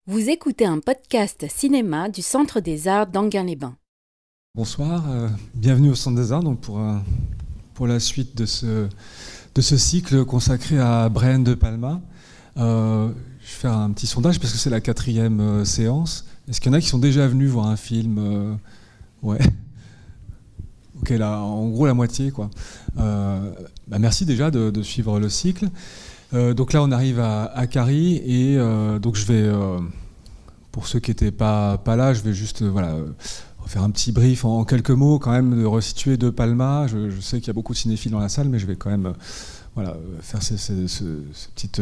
Vous écoutez un podcast cinéma du Centre des Arts d'Enghien-les-Bains. Bonsoir, bienvenue au Centre des Arts donc pour la suite de ce cycle consacré à Brian De Palma. Je vais faire un petit sondage parce que c'est la 4e séance. Est-ce qu'il y en a qui sont déjà venus voir un film Ouais. Ok, là, en gros la moitié, quoi. Merci déjà de suivre le cycle. Donc là, on arrive à Carrie et donc je vais, pour ceux qui n'étaient pas là, je vais juste faire un petit brief en quelques mots quand même, de resituer De Palma. Je sais qu'il y a beaucoup de cinéphiles dans la salle, mais je vais quand même faire cette petite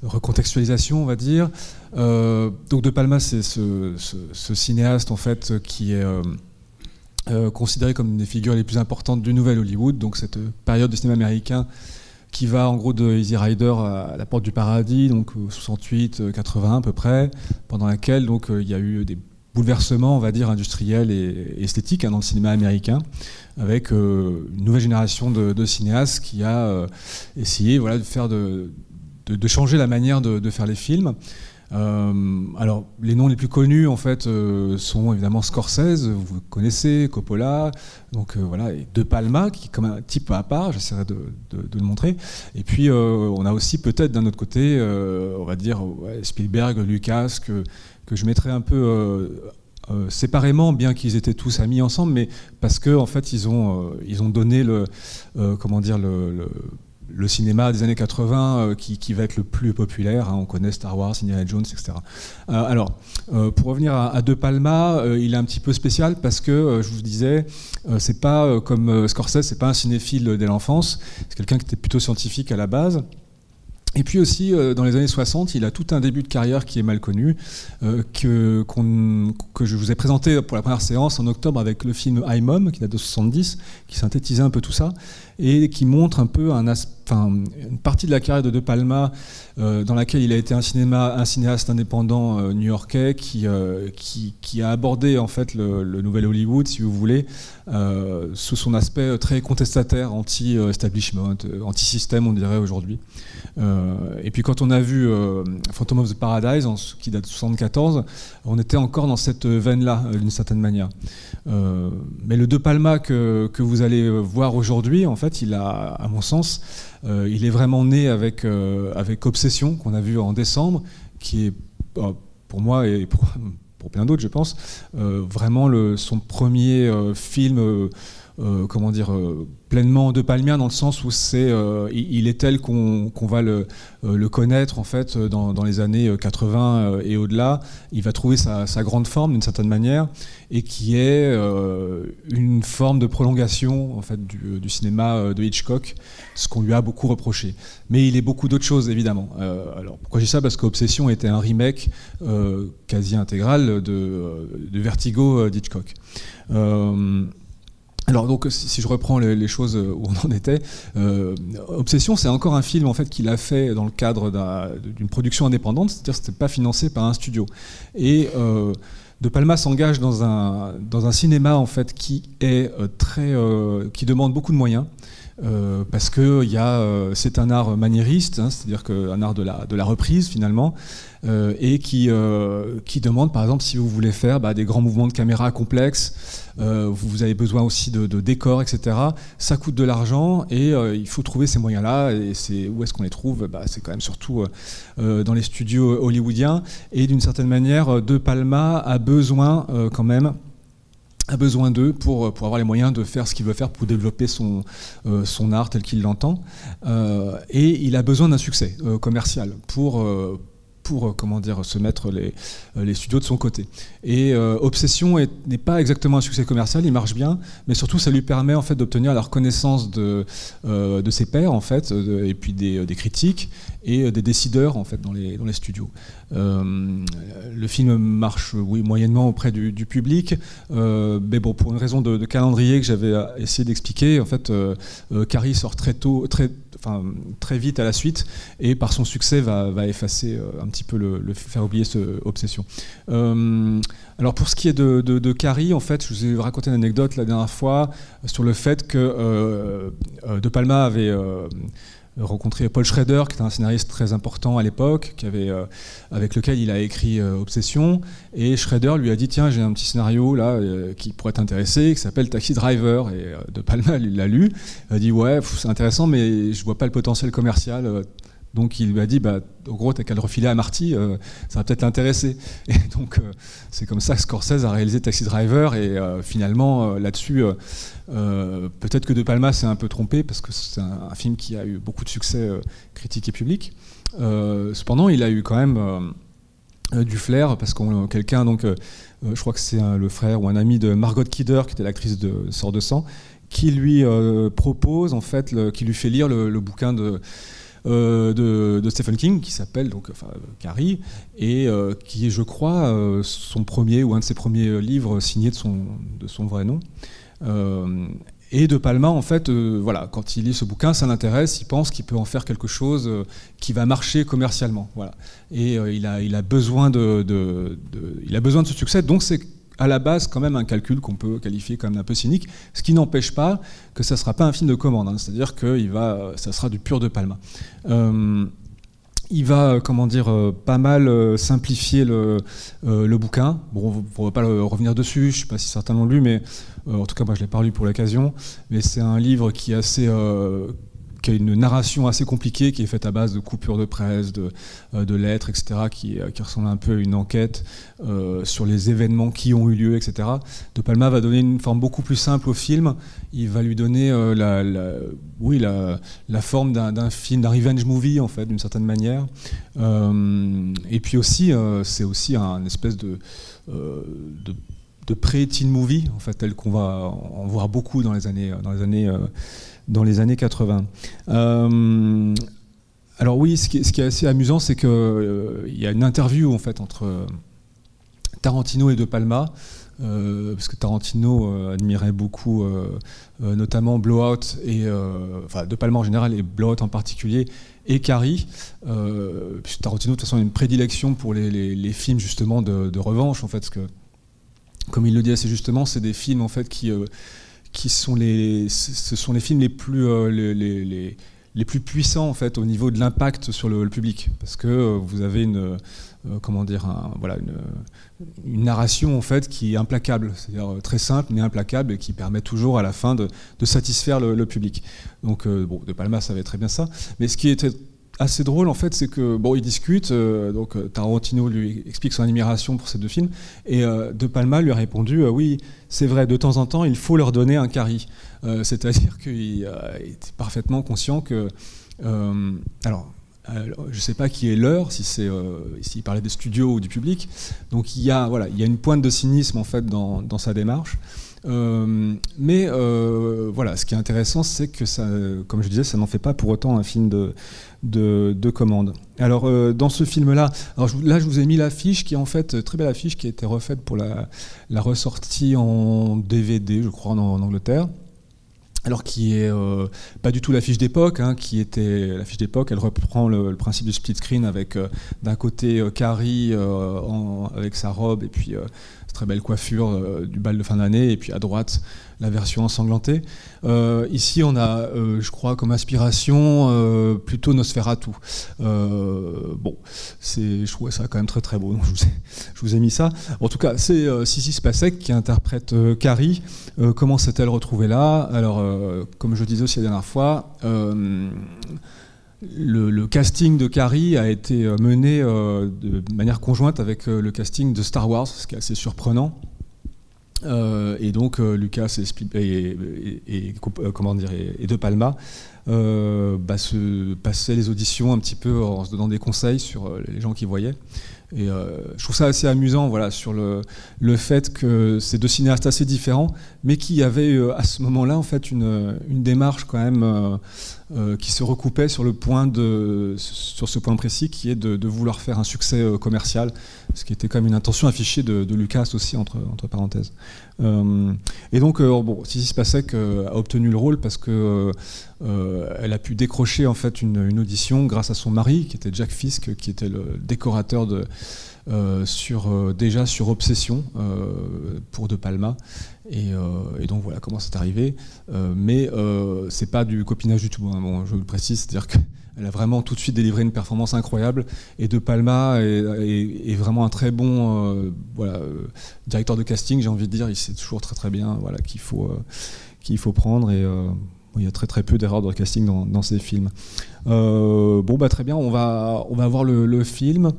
recontextualisation, on va dire. Donc De Palma, c'est ce cinéaste en fait qui est considéré comme une des figures les plus importantes du nouvel Hollywood, donc cette période du cinéma américain qui va en gros de Easy Rider à La Porte du Paradis, donc 68-80 à peu près, pendant laquelle donc il y a eu des bouleversements, on va dire, industriels et esthétiques dans le cinéma américain, avec une nouvelle génération de cinéastes qui a essayé de changer la manière de faire les films. Alors, les noms les plus connus en fait sont évidemment Scorsese, vous connaissez, Coppola, donc et De Palma qui est comme un type à part, j'essaierai de le montrer. Et puis on a aussi peut-être d'un autre côté, on va dire Spielberg, Lucas, que je mettrais un peu séparément, bien qu'ils étaient tous amis ensemble, mais parce que en fait ils ont donné le cinéma des années 80 qui va être le plus populaire, on connaît Star Wars, Indiana Jones, etc. Pour revenir à De Palma, il est un petit peu spécial parce que, je vous disais, c'est pas comme Scorsese, c'est pas un cinéphile dès l'enfance, c'est quelqu'un qui était plutôt scientifique à la base. Et puis aussi, dans les années 60, il a tout un début de carrière qui est mal connu, que je vous ai présenté pour la première séance en octobre avec le film High Mom, qui date de 70, qui synthétisait un peu tout ça, et qui montre un peu une partie de la carrière de De Palma, dans laquelle il a été un cinéaste indépendant new-yorkais qui a abordé en fait le nouvel Hollywood, si vous voulez, sous son aspect très contestataire, anti-establishment, anti-système, on dirait aujourd'hui. Et puis quand on a vu Phantom of the Paradise, qui date de 74, on était encore dans cette veine-là, d'une certaine manière. Mais le De Palma que vous allez voir aujourd'hui, en fait, il a, à mon sens, il est vraiment né avec Obsession, qu'on a vu en décembre, qui est, pour moi et pour plein d'autres, je pense, vraiment son premier film, pleinement De Palmien, dans le sens où il est tel qu'on va le connaître en fait dans les années 80 et au-delà. Il va trouver sa grande forme d'une certaine manière, et qui est une forme de prolongation en fait du cinéma de Hitchcock, ce qu'on lui a beaucoup reproché. Mais il est beaucoup d'autres choses évidemment. Alors pourquoi je dis ça? Parce qu'Obsession était un remake quasi intégral de Vertigo d'Hitchcock. Alors donc si je reprends les choses où on en était, Obsession, c'est encore un film en fait qu'il a fait dans le cadre d'une production indépendante, c'est-à-dire que c'était pas financé par un studio. Et De Palma s'engage dans un cinéma en fait qui est qui demande beaucoup de moyens. Parce que c'est un art maniériste, c'est-à-dire un art de la reprise finalement, et qui demande, par exemple, si vous voulez faire des grands mouvements de caméra complexes, vous avez besoin aussi de décors, etc. Ça coûte de l'argent et il faut trouver ces moyens-là. Et où est-ce qu'on les trouve? C'est quand même surtout dans les studios hollywoodiens. Et d'une certaine manière, De Palma a besoin quand même d'eux pour avoir les moyens de faire ce qu'il veut faire pour développer son art tel qu'il l'entend. Et il a besoin d'un succès commercial pour se mettre les studios de son côté. Et Obsession n'est pas exactement un succès commercial, il marche bien, mais surtout ça lui permet en fait d'obtenir la reconnaissance de ses pairs en fait, et puis des critiques et des décideurs en fait dans les studios. Le film marche moyennement auprès du public, mais bon, pour une raison de calendrier que j'avais essayé d'expliquer, en fait Carrie sort très vite à la suite, et par son succès va effacer un petit peu faire oublier Obsession. Alors pour ce qui est de Carrie, en fait, je vous ai raconté une anecdote la dernière fois sur le fait que De Palma avait rencontré Paul Schrader, qui était un scénariste très important à l'époque, avec lequel il a écrit Obsession. Et Schrader lui a dit, tiens, j'ai un petit scénario là qui pourrait t'intéresser, qui s'appelle Taxi Driver. Et De Palma, il l'a lu. Il a dit, ouais, c'est intéressant, mais je vois pas le potentiel commercial. Donc il lui a dit, bah, en gros, t'as qu'à le refiler à Marty, ça va peut-être l'intéresser. Et donc c'est comme ça que Scorsese a réalisé Taxi Driver. Et finalement, là-dessus, peut-être que De Palma s'est un peu trompé, parce que c'est un film qui a eu beaucoup de succès critique et public. Cependant, il a eu quand même du flair, parce que quelqu'un, donc, je crois que c'est le frère ou un ami de Margot Kidder, qui était l'actrice de Sort de sang, qui lui propose, en fait, qui lui fait lire le bouquin de Stephen King, qui s'appelle donc Carrie, et qui est, je crois, son premier ou un de ses premiers livres signés de son vrai nom. Et De Palma, en fait, voilà, quand il lit ce bouquin, ça l'intéresse, il pense qu'il peut en faire quelque chose qui va marcher commercialement. Voilà. Et il a besoin de ce succès, donc c'est à la base quand même un calcul qu'on peut qualifier comme un peu cynique, ce qui n'empêche pas que ça ne sera pas un film de commande, hein, c'est-à-dire que ça sera du pur De Palma. Il va, comment dire, pas mal simplifier le bouquin. Bon, on ne va pas revenir dessus, je ne sais pas si certains l'ont lu, mais en tout cas moi je ne l'ai pas lu pour l'occasion, mais c'est un livre qui est assez... qui a une narration assez compliquée, qui est faite à base de coupures de presse, de lettres, etc., qui ressemble un peu à une enquête sur les événements qui ont eu lieu, etc. De Palma va donner une forme beaucoup plus simple au film. Il va lui donner la forme d'un film, d'un revenge movie, en fait, d'une certaine manière. Et puis aussi, c'est aussi un espèce de pré-teen movie, en fait, tel qu'on va en voir beaucoup dans les années 80. Alors oui, ce qui est assez amusant, c'est qu'il y a une interview en fait entre Tarantino et De Palma, parce que Tarantino admirait beaucoup notamment Blowout, et enfin De Palma en général et Blowout en particulier, et Carrie, puisque Tarantino de toute façon a une prédilection pour les films justement de revanche, en fait, parce que comme il le dit assez justement, c'est des films en fait ce sont les films les plus puissants en fait au niveau de l'impact sur le public, parce que vous avez une narration en fait qui est implacable, c'est-à-dire très simple mais implacable, et qui permet toujours à la fin de satisfaire le public. Donc De Palma savait très bien ça, mais ce qui était assez drôle en fait, c'est que ils discutent, donc Tarantino lui explique son admiration pour ces deux films, et De Palma lui a répondu oui, c'est vrai, de temps en temps il faut leur donner un Carrie, c'est-à-dire qu'il était parfaitement conscient que alors je ne sais pas qui est l'heure, s'il parlait des studios ou du public, donc il y a une pointe de cynisme en fait dans sa démarche. Mais voilà, ce qui est intéressant, c'est que ça, comme je disais, ça n'en fait pas pour autant un film de commande. Alors dans ce film-là, là je vous ai mis l'affiche qui est en fait très belle affiche, qui a été refaite pour la ressortie en DVD, je crois, en Angleterre. Alors qui est pas du tout l'affiche d'époque, hein, qui était l'affiche d'époque. Elle reprend le principe du split screen avec d'un côté Carrie avec sa robe et puis très belle coiffure du bal de fin d'année, et puis à droite la version ensanglantée. Ici on a, je crois, comme inspiration plutôt Nosferatu. Bon, je trouvais ça quand même très très beau, donc je vous ai mis ça. En tout cas, c'est Sissy Spacek qui interprète Carrie. Comment s'est-elle retrouvée là? Alors, comme je disais aussi la dernière fois, le casting de Carrie a été mené de manière conjointe avec le casting de Star Wars, ce qui est assez surprenant. Et donc Lucas et De Palma se passaient les auditions un petit peu en se donnant des conseils sur les gens qu'ils voyaient. Et je trouve ça assez amusant, voilà, sur le fait que ces deux cinéastes assez différents, mais qui avaient à ce moment-là en fait une démarche quand même qui se recoupait sur ce point précis, qui est de vouloir faire un succès commercial, ce qui était quand même une intention affichée de Lucas aussi, entre parenthèses. Et donc Sissy Spacek a obtenu le rôle parce que elle a pu décrocher en fait une audition grâce à son mari, qui était Jack Fisk, qui était le décorateur déjà sur Obsession pour De Palma. Et donc voilà comment c'est arrivé. Mais c'est pas du copinage du tout, hein. Bon, je le précise, c'est-à-dire qu'elle a vraiment tout de suite délivré une performance incroyable. Et De Palma est vraiment un très bon directeur de casting, j'ai envie de dire. Il sait toujours très très bien qu'il faut prendre. Et il y a très très peu d'erreurs de casting dans ces films. Très bien, on va voir le film.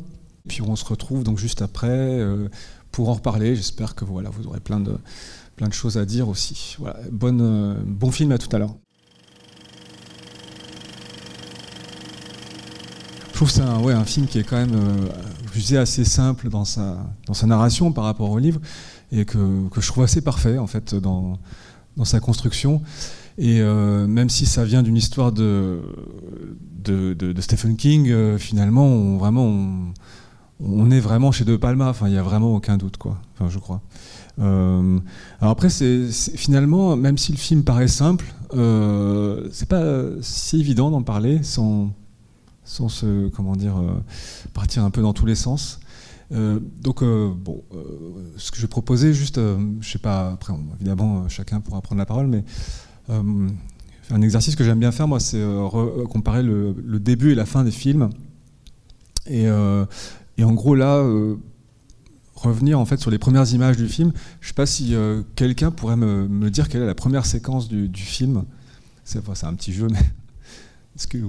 Puis on se retrouve donc juste après pour en reparler. J'espère que vous aurez plein de choses à dire aussi. Voilà, bon film, à tout à l'heure. Je trouve que c'est un film qui est quand même, je disais, assez simple dans sa narration par rapport au livre, et que je trouve assez parfait en fait dans sa construction. Et même si ça vient d'une histoire de Stephen King, finalement, on est vraiment chez De Palma. Enfin, il n'y a vraiment aucun doute, quoi. Enfin, je crois. Alors après, c'est finalement, même si le film paraît simple, c'est pas si évident d'en parler sans se, partir un peu dans tous les sens. Ce que je vais proposer, juste, je sais pas, après, évidemment, chacun pourra prendre la parole, mais un exercice que j'aime bien faire, moi, c'est comparer le début et la fin des films. Et en gros, là, revenir en fait sur les premières images du film. Je ne sais pas si quelqu'un pourrait me dire quelle est la première séquence du film. C'est un petit jeu, mais est-ce que...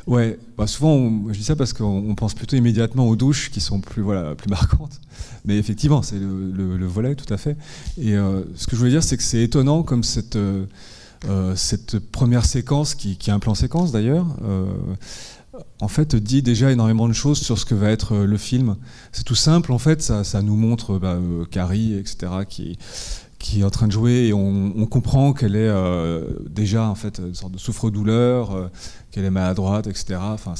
Ouais, souvent je dis ça parce qu'on pense plutôt immédiatement aux douches qui sont plus marquantes. Mais effectivement, c'est le volet, tout à fait. Et ce que je voulais dire, c'est que c'est étonnant comme cette première séquence, qui est un plan séquence d'ailleurs, en fait dit déjà énormément de choses sur ce que va être le film. C'est tout simple, en fait, ça nous montre Carrie, etc., qui est en train de jouer, et on comprend qu'elle est déjà en fait une sorte de souffre-douleur, qu'elle est maladroite, etc. Enfin,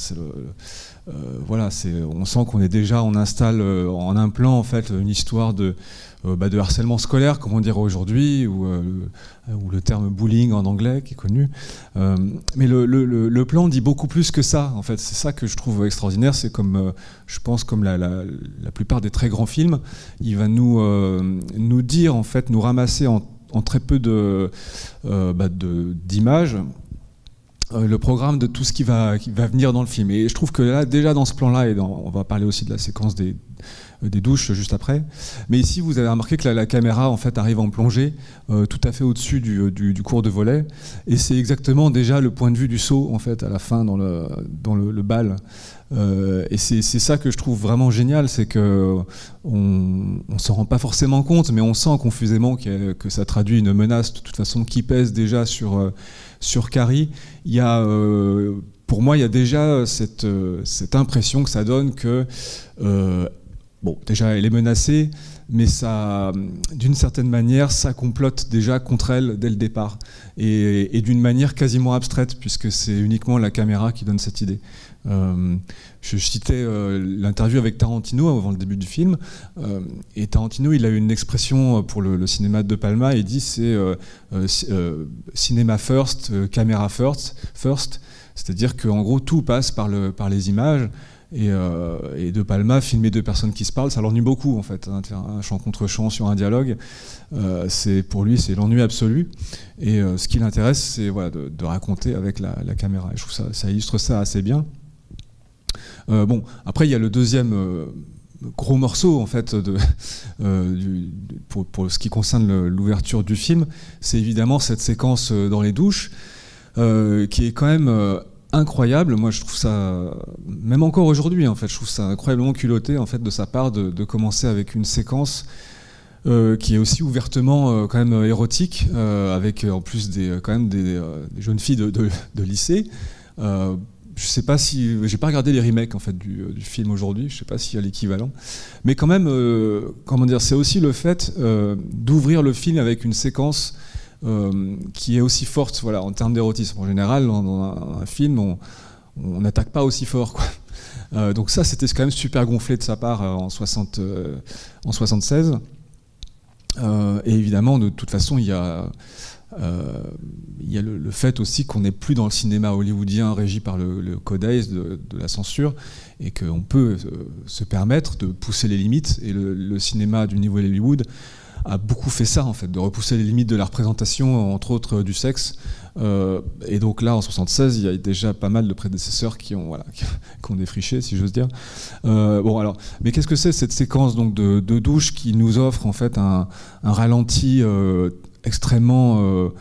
on sent on installe en un plan en fait une histoire de harcèlement scolaire, comme on dirait aujourd'hui, ou le terme bullying en anglais qui est connu. Mais le plan dit beaucoup plus que ça. En fait, c'est ça que je trouve extraordinaire. C'est je pense, comme la plupart des très grands films, il va nous dire, en fait, nous ramasser en très peu d'images le programme de tout ce qui va venir dans le film. Et je trouve que là, déjà dans ce plan-là, et on va parler aussi de la séquence des douches juste après, mais ici vous avez remarqué que la caméra en fait arrive en plongée tout à fait au-dessus du cours de volet, et c'est exactement déjà le point de vue du saut en fait à la fin dans le bal. Et c'est ça que je trouve vraiment génial, c'est que on s'en rend pas forcément compte, mais on sent confusément que ça traduit une menace de toute façon qui pèse déjà sur Carrie. Il y a, pour moi, il y a déjà cette impression que ça donne que déjà elle est menacée, mais ça, d'une certaine manière, ça complote déjà contre elle dès le départ, et d'une manière quasiment abstraite, puisque c'est uniquement la caméra qui donne cette idée. Je citais l'interview avec Tarantino avant le début du film, et Tarantino, il a eu une expression pour le cinéma de De Palma. Il dit c'est cinéma first, caméra first, c'est-à-dire qu'en gros tout passe par les images. Et De Palma, filmer deux personnes qui se parlent, ça l'ennuie beaucoup en fait, hein, de faire un chant contre chant sur un dialogue. Pour lui, c'est l'ennui absolu. Et ce qui l'intéresse, c'est de raconter avec la caméra. Et je trouve ça illustre ça assez bien. Après il y a le deuxième gros morceau en fait pour ce qui concerne l'ouverture du film, c'est évidemment cette séquence dans les douches qui est quand même incroyable. Moi je trouve ça, même encore aujourd'hui en fait, je trouve ça incroyablement culotté en fait de sa part de commencer avec une séquence qui est aussi ouvertement quand même érotique, avec en plus quand même des jeunes filles de lycée. Je sais pas si, j'ai pas regardé les remakes en fait du film aujourd'hui, je sais pas s'il y a l'équivalent, mais quand même, comment dire, c'est aussi le fait d'ouvrir le film avec une séquence qui est aussi forte, en termes d'érotisme. En général, dans un film, on n'attaque pas aussi fort, quoi. Donc ça, c'était quand même super gonflé de sa part en 76. Et évidemment, de toute façon, il y a il y a le fait aussi qu'on n'est plus dans le cinéma hollywoodien régi par le codex de la censure, et qu'on peut se permettre de pousser les limites. Et le cinéma du niveau Hollywood a beaucoup fait ça, en fait, de repousser les limites de la représentation, entre autres du sexe. Et donc là, en 76, il y a déjà pas mal de prédécesseurs qui ont défriché, si j'ose dire. Bon, alors, mais qu'est-ce que c'est cette séquence donc de douche qui nous offre en fait un ralenti extrêmement,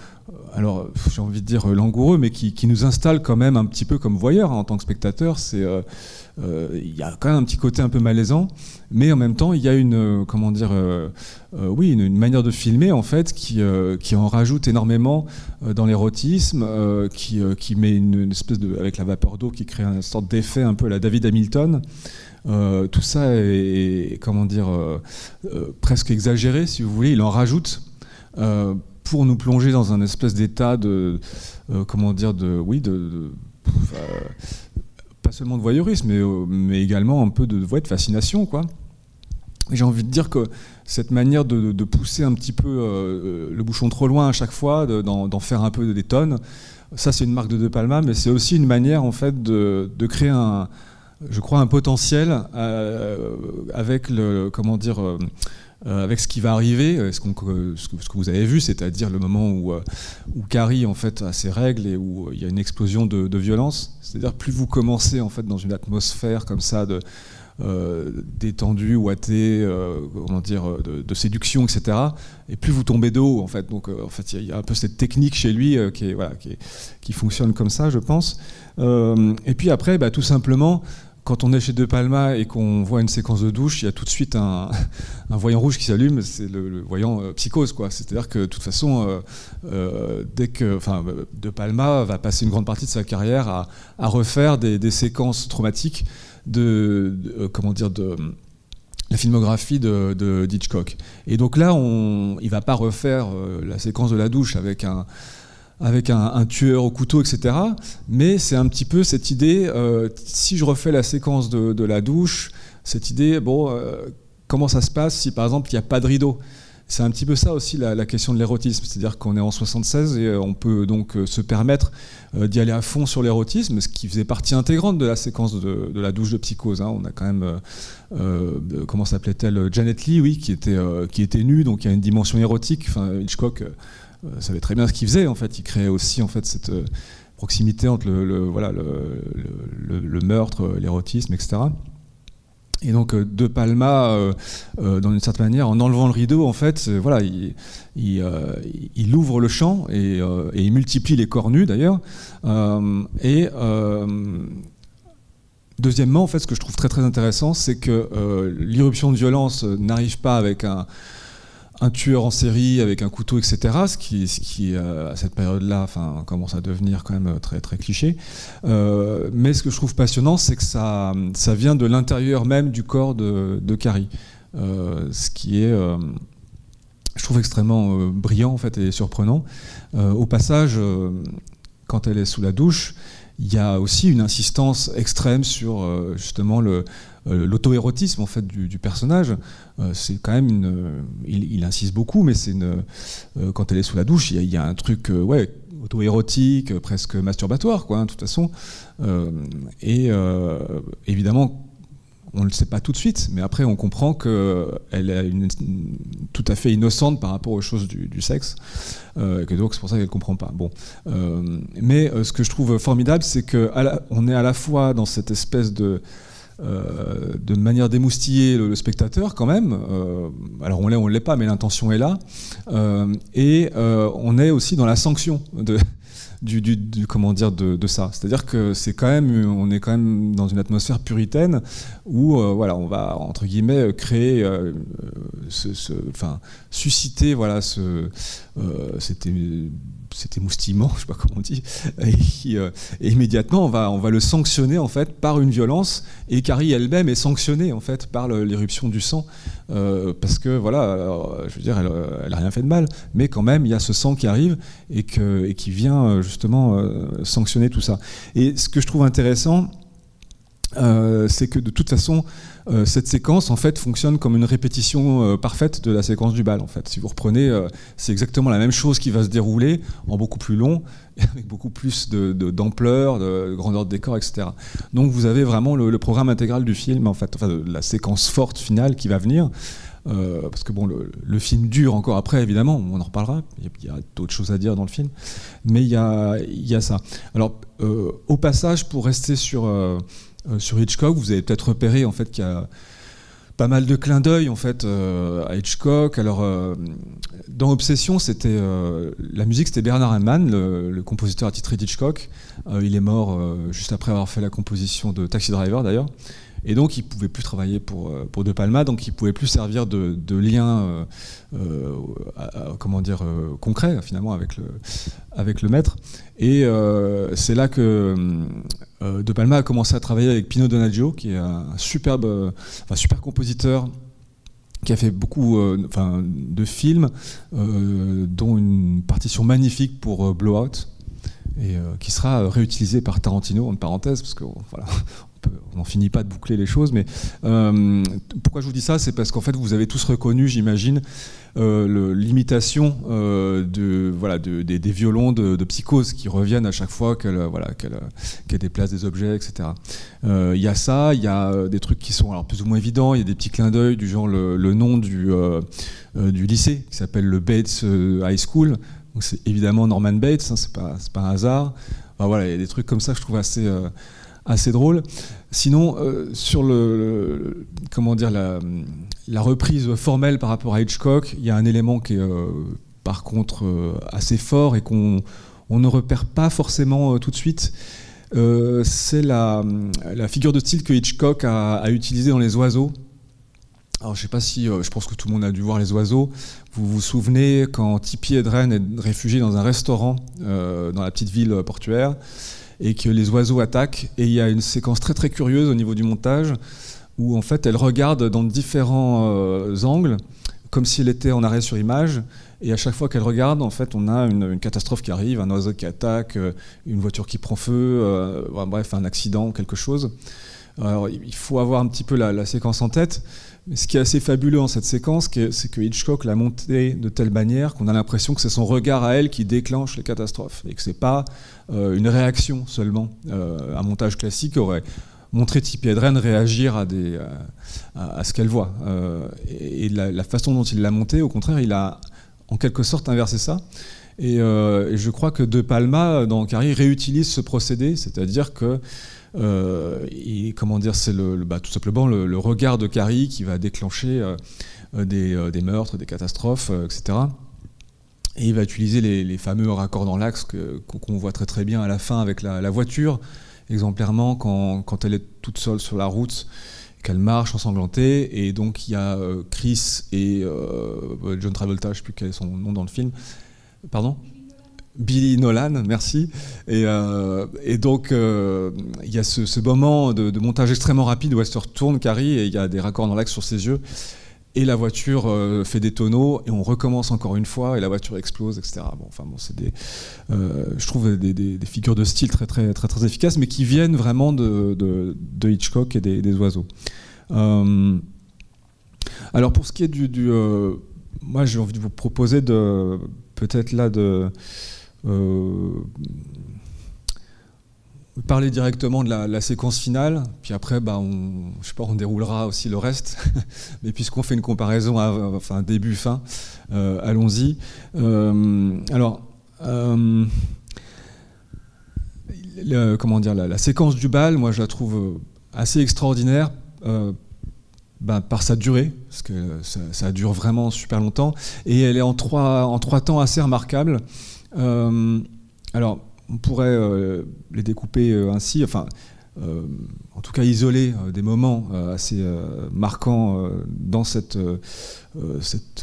alors j'ai envie de dire langoureux, mais qui nous installe quand même un petit peu comme voyeur, hein, en tant que spectateur. Il y a quand même un petit côté un peu malaisant, mais en même temps il y a une une manière de filmer en fait qui en rajoute énormément dans l'érotisme, qui met une espèce avec la vapeur d'eau qui crée une sorte d'effet un peu à la David Hamilton. Tout ça est presque exagéré, si vous voulez. Il en rajoute pour nous plonger dans un espèce d'état pas seulement de voyeurisme, mais également un peu de fascination, quoi. J'ai envie de dire que cette manière de pousser un petit peu le bouchon trop loin à chaque fois, d'en faire un peu des tonnes, ça c'est une marque de Palma, mais c'est aussi une manière en fait de créer je crois un potentiel avec avec ce qui va arriver, ce que vous avez vu, c'est-à-dire le moment où Carrie en fait a ses règles et où il y a une explosion de violence. C'est-à-dire plus vous commencez en fait dans une atmosphère comme ça détendue, ouatée, de séduction, etc. Et plus vous tombez de haut en fait. Donc en fait il y a un peu cette technique chez lui qui fonctionne comme ça, je pense. Et puis après, tout simplement, quand on est chez De Palma et qu'on voit une séquence de douche, il y a tout de suite un voyant rouge qui s'allume, c'est le voyant Psychose, quoi. C'est-à-dire que de toute façon, De Palma va passer une grande partie de sa carrière à refaire des séquences traumatiques de la filmographie de Hitchcock. Et donc là, il ne va pas refaire la séquence de la douche avec un tueur au couteau, etc. Mais c'est un petit peu cette idée, si je refais la séquence de la douche, cette idée, comment ça se passe si par exemple il n'y a pas de rideau? C'est un petit peu ça aussi la question de l'érotisme, c'est-à-dire qu'on est en 76 et on peut donc se permettre d'y aller à fond sur l'érotisme, ce qui faisait partie intégrante de la séquence de la douche de Psychose, hein. On a quand même, comment s'appelait-elle, Janet Leigh, oui, qui était nue, donc il y a une dimension érotique. Enfin, Hitchcock savait très bien ce qu'il faisait, en fait. Il créait aussi en fait cette proximité entre le meurtre, l'érotisme, etc. Et donc De Palma, dans une certaine manière, en enlevant le rideau, en fait, il ouvre le champ et il multiplie les corps nus d'ailleurs. Deuxièmement, en fait, ce que je trouve très très intéressant, c'est que l'irruption de violence n'arrive pas avec un tueur en série avec un couteau, etc., ce qui à cette période-là, commence à devenir quand même très, très cliché. Mais ce que je trouve passionnant, c'est que ça vient de l'intérieur même du corps de Carrie. Ce qui est, je trouve, extrêmement brillant en fait, et surprenant. Au passage, quand elle est sous la douche, il y a aussi une insistance extrême sur justement l'auto-érotisme en fait du personnage. C'est quand même il insiste beaucoup, mais quand elle est sous la douche, il y a un truc auto-érotique, presque masturbatoire, quoi, hein, de toute façon. Évidemment, on ne le sait pas tout de suite, mais après on comprend qu'elle est tout à fait innocente par rapport aux choses du sexe, que donc c'est pour ça qu'elle ne comprend pas. Bon. Mais ce que je trouve formidable, c'est qu'on est à la fois dans cette espèce de manière d'émoustiller le spectateur quand même. Alors on l'est, on ne l'est pas, mais l'intention est là. Et on est aussi dans la sanction de ça. C'est-à-dire que on est quand même dans une atmosphère puritaine où on va entre guillemets créer, susciter cet émoustillement, je ne sais pas comment on dit, et immédiatement on va le sanctionner en fait par une violence, et Carrie elle-même est sanctionnée en fait par l'éruption du sang, parce que je veux dire, elle a rien fait de mal, mais quand même il y a ce sang qui arrive et qui vient justement sanctionner tout ça. Et ce que je trouve intéressant, c'est que de toute façon, cette séquence en fait fonctionne comme une répétition parfaite de la séquence du bal. En fait, si vous reprenez, c'est exactement la même chose qui va se dérouler en beaucoup plus long, et avec beaucoup plus d'ampleur, de grandeur de décor, etc. Donc vous avez vraiment le programme intégral du film, en fait, enfin, de la séquence forte finale qui va venir. Parce que bon, le film dure encore après, évidemment, on en reparlera, il y a d'autres choses à dire dans le film, mais il y a ça. Alors, au passage, pour rester sur Hitchcock, vous avez peut-être repéré en fait qu'il y a pas mal de clins d'œil en fait à Hitchcock. Alors, dans Obsession, la musique, c'était Bernard Herrmann, le compositeur attitré d'Hitchcock. Il est mort juste après avoir fait la composition de Taxi Driver, d'ailleurs. Et donc, il ne pouvait plus travailler pour De Palma, donc il ne pouvait plus servir de lien concret, finalement, avec le maître. Et c'est là que De Palma a commencé à travailler avec Pino Donaggio, qui est un super compositeur, qui a fait beaucoup de films, dont une partition magnifique pour Blowout, et qui sera réutilisée par Tarantino, en parenthèse, parce que voilà, on n'en finit pas de boucler les choses, mais pourquoi je vous dis ça, c'est parce qu'en fait vous avez tous reconnu, j'imagine, l'imitation des violons de Psychose qui reviennent à chaque fois qu'elle déplace des objets, etc. Il y a ça, il y a des trucs qui sont alors plus ou moins évidents, il y a des petits clins d'œil du genre le nom du lycée qui s'appelle le Bates High School. Donc c'est évidemment Norman Bates, hein, c'est pas un hasard. Enfin, voilà, il y a des trucs comme ça que je trouve assez drôle. Sinon, sur la reprise formelle par rapport à Hitchcock, il y a un élément qui est par contre assez fort et qu'on ne repère pas forcément tout de suite. C'est la figure de style que Hitchcock a utilisée dans Les Oiseaux. Alors je ne sais pas si, je pense que tout le monde a dû voir Les Oiseaux. Vous vous souvenez quand Tippi Hedren est réfugié dans un restaurant dans la petite ville portuaire, et que les oiseaux attaquent, et il y a une séquence très très curieuse au niveau du montage, où en fait elle regarde dans différents angles, comme si elle était en arrêt sur image, et à chaque fois qu'elle regarde, en fait on a une catastrophe qui arrive, un oiseau qui attaque, une voiture qui prend feu, bref, un accident ou quelque chose. Alors il faut avoir un petit peu la séquence en tête, mais ce qui est assez fabuleux dans cette séquence, c'est que Hitchcock l'a montée de telle manière qu'on a l'impression que c'est son regard à elle qui déclenche les catastrophes, et que c'est pas une réaction seulement. Un montage classique aurait montré Tippi Hedren réagir à ce qu'elle voit. Et la façon dont il l'a monté, au contraire, il a en quelque sorte inversé ça. Et je crois que De Palma, dans Carrie, réutilise ce procédé, c'est-à-dire que c'est tout simplement le regard de Carrie qui va déclencher des meurtres, des catastrophes, etc. Et il va utiliser les fameux raccords dans l'axe qu'on voit très très bien à la fin avec la voiture, exemplairement quand elle est toute seule sur la route, qu'elle marche ensanglantée, et donc il y a Chris et John Travolta, je ne sais plus quel est son nom dans le film, pardon ? Billy Nolan, merci. Et donc, il y a ce moment de montage extrêmement rapide où elle se retourne, Carrie, et il y a des raccords dans l'axe sur ses yeux. Et la voiture fait des tonneaux, et on recommence encore une fois, et la voiture explose, etc. C'est je trouve des figures de style très, très, très, très efficaces, mais qui viennent vraiment de Hitchcock et des oiseaux. Alors, pour ce qui est moi, j'ai envie de vous proposer peut-être là parler directement de la séquence finale, puis après on déroulera aussi le reste, mais puisqu'on fait une comparaison début-fin, allons-y. La séquence du bal, moi je la trouve assez extraordinaire par sa durée, parce que ça dure vraiment super longtemps, et elle est en trois temps assez remarquables. Alors, on pourrait les découper ainsi, en tout cas isoler des moments assez marquants dans cette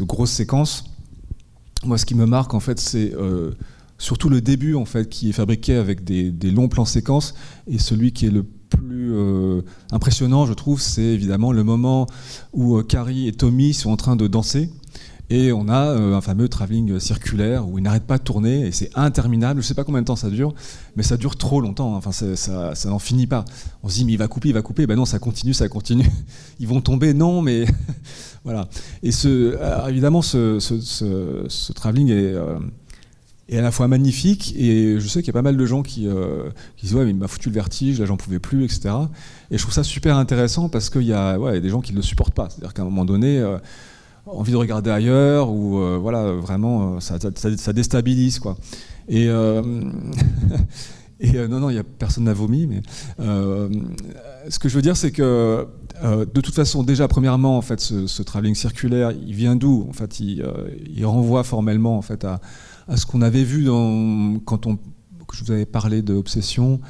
grosse séquence. Moi, ce qui me marque, en fait, c'est surtout le début, en fait, qui est fabriqué avec des longs plans séquences, et celui qui est le plus impressionnant, je trouve, c'est évidemment le moment où Carrie et Tommy sont en train de danser. Et on a un fameux travelling circulaire où il n'arrête pas de tourner et c'est interminable. Je ne sais pas combien de temps ça dure, mais ça dure trop longtemps. Enfin, ça n'en finit pas. On se dit mais il va couper. Ben non, ça continue. Ils vont tomber, non, mais voilà. Et évidemment, ce travelling est à la fois magnifique et je sais qu'il y a pas mal de gens qui disent ouais mais il m'a foutu le vertige, là j'en pouvais plus, etc. Et je trouve ça super intéressant parce qu'il y a des gens qui ne le supportent pas. C'est-à-dire qu'à un moment donné, envie de regarder ailleurs ou voilà, vraiment ça déstabilise quoi. Et non, il y a personne n'a vomi, mais ce que je veux dire c'est que de toute façon déjà premièrement en fait ce travelling circulaire il vient d'où en fait il renvoie formellement en fait à ce qu'on avait vu quand je vous avais parlé de Obsession,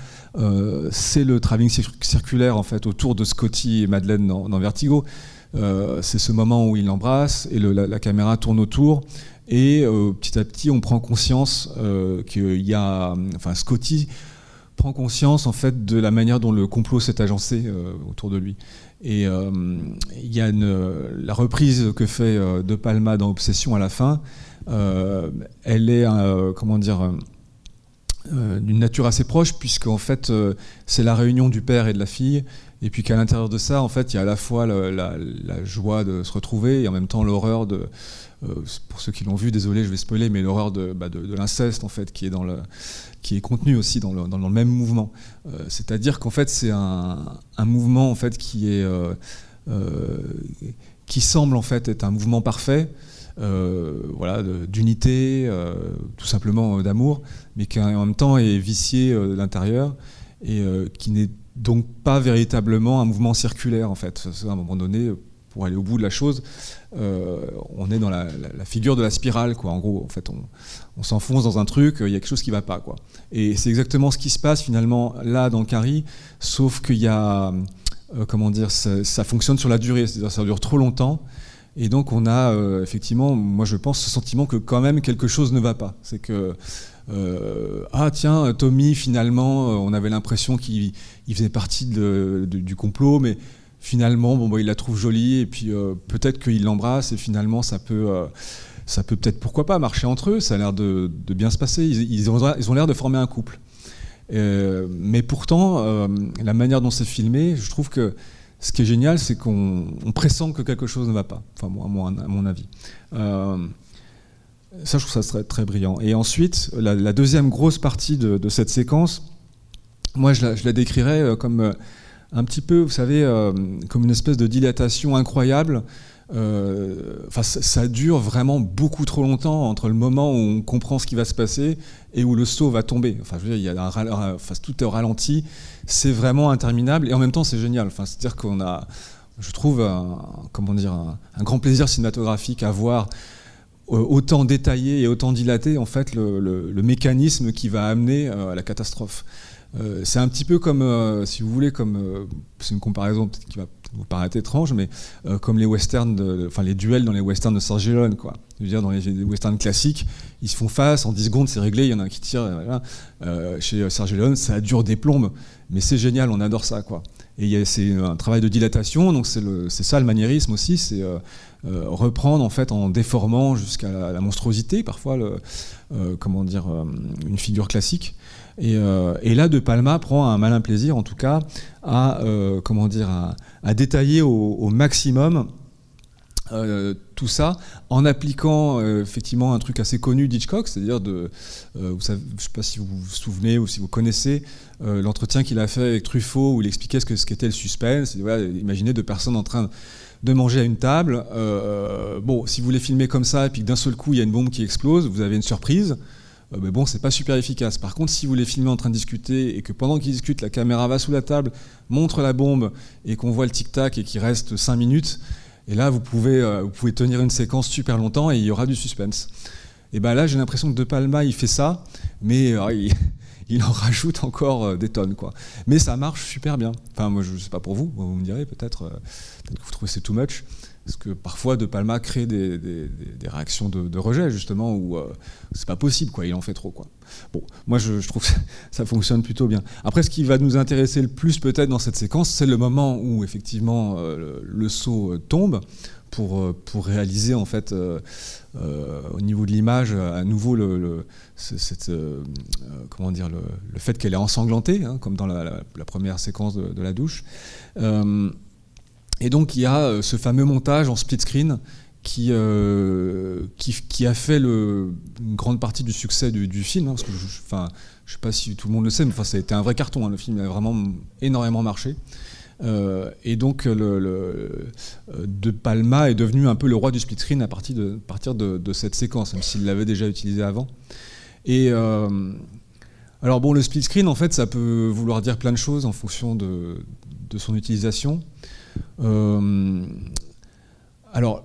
c'est le travelling circulaire en fait autour de Scotty et Madeleine dans Vertigo. C'est ce moment où il l'embrasse et la caméra tourne autour et petit à petit on prend conscience qu'il y a, enfin Scotty prend conscience en fait de la manière dont le complot s'est agencé autour de lui. Et il y a la reprise que fait De Palma dans Obsession à la fin. Elle est comment dire d'une nature assez proche puisque en fait c'est la réunion du père et de la fille. Et puis qu'à l'intérieur de ça, en fait, il y a à la fois la joie de se retrouver et en même temps l'horreur de, pour ceux qui l'ont vu, désolé, je vais spoiler, mais l'horreur de l'inceste en fait, qui est contenu aussi dans le même mouvement. C'est-à-dire qu'en fait, c'est un mouvement en fait qui semble en fait être un mouvement parfait, voilà, d'unité, tout simplement d'amour, mais qui en même temps est vicié de l'intérieur et qui n'est donc pas véritablement un mouvement circulaire en fait. À un moment donné, pour aller au bout de la chose, on est dans la figure de la spirale quoi. En gros, en fait, on s'enfonce dans un truc, il y a quelque chose qui va pas quoi. Et c'est exactement ce qui se passe finalement là dans Carrie, sauf qu'il y a comment dire, ça fonctionne sur la durée, c'est-à-dire ça dure trop longtemps. Et donc on a effectivement, moi je pense, ce sentiment que quand même quelque chose ne va pas. C'est que ah tiens, Tommy finalement, on avait l'impression qu'il faisait partie du complot, mais finalement bon, il la trouve jolie et puis peut-être qu'il l'embrasse et finalement ça peut peut-être pourquoi pas marcher entre eux. Ça a l'air de bien se passer. Ils ont l'air de former un couple. Mais pourtant, la manière dont c'est filmé, je trouve que ce qui est génial, c'est qu'on pressent que quelque chose ne va pas. Enfin, moi, à mon avis. Ça, je trouve ça très, très brillant. Et ensuite, la deuxième grosse partie de cette séquence, moi, je la décrirais comme un petit peu, vous savez, comme une espèce de dilatation incroyable. Enfin, ça dure vraiment beaucoup trop longtemps entre le moment où on comprend ce qui va se passer et où le seau va tomber. Enfin, je veux dire, tout est au ralenti. C'est vraiment interminable et en même temps, c'est génial. Enfin, c'est-à-dire qu'on a, je trouve, un grand plaisir cinématographique à voir autant détaillé et autant dilaté en fait le mécanisme qui va amener à la catastrophe. C'est un petit peu comme, si vous voulez, c'est une comparaison peut-être qui va vous paraître étrange, mais comme les westerns, les duels dans les westerns de Sergio Leone, quoi. Je veux dire, dans les westerns classiques, ils se font face, en 10 secondes c'est réglé, il y en a un qui tire, voilà. Chez Sergio Leone, ça dure des plombes, mais c'est génial, on adore ça, quoi. Et c'est un travail de dilatation, donc c'est ça le maniérisme aussi, c'est reprendre en fait en déformant jusqu'à la monstruosité, parfois une figure classique. Et là, De Palma prend un malin plaisir, en tout cas, à détailler au maximum tout ça, en appliquant effectivement un truc assez connu d'Hitchcock, c'est-à-dire vous savez, je ne sais pas si vous vous souvenez ou si vous connaissez l'entretien qu'il a fait avec Truffaut, où il expliquait ce qu'était le suspense. Voilà, imaginez deux personnes en train de manger à une table. Si vous les filmez comme ça, et puis que d'un seul coup, il y a une bombe qui explose, vous avez une surprise. Mais bon, c'est pas super efficace. Par contre, si vous les filmez en train de discuter et que pendant qu'ils discutent, la caméra va sous la table, montre la bombe et qu'on voit le tic-tac et qu'il reste 5 minutes, et là, vous pouvez tenir une séquence super longtemps et il y aura du suspense. Et bien là, j'ai l'impression que De Palma, il fait ça, mais il en rajoute encore des tonnes, quoi. Mais ça marche super bien. Enfin, moi, je sais pas pour vous, vous me direz peut-être que vous trouvez c'est too much. Parce que parfois De Palma crée des réactions de rejet, justement, où c'est pas possible, quoi, il en fait trop, quoi. Bon, moi je trouve que ça fonctionne plutôt bien. Après, ce qui va nous intéresser le plus peut-être dans cette séquence, c'est le moment où effectivement le seau tombe pour réaliser en fait au niveau de l'image à nouveau comment dire, le fait qu'elle est ensanglantée, hein, comme dans la première séquence de la douche. Et donc il y a ce fameux montage en split screen qui a fait une grande partie du succès du film, hein, parce que je ne sais pas si tout le monde le sait, mais ça a été un vrai carton, hein, le film a vraiment énormément marché. Et donc De Palma est devenu un peu le roi du split screen à partir de cette séquence, même s'il l'avait déjà utilisé avant. Et alors bon, le split screen, en fait, ça peut vouloir dire plein de choses en fonction de son utilisation. Alors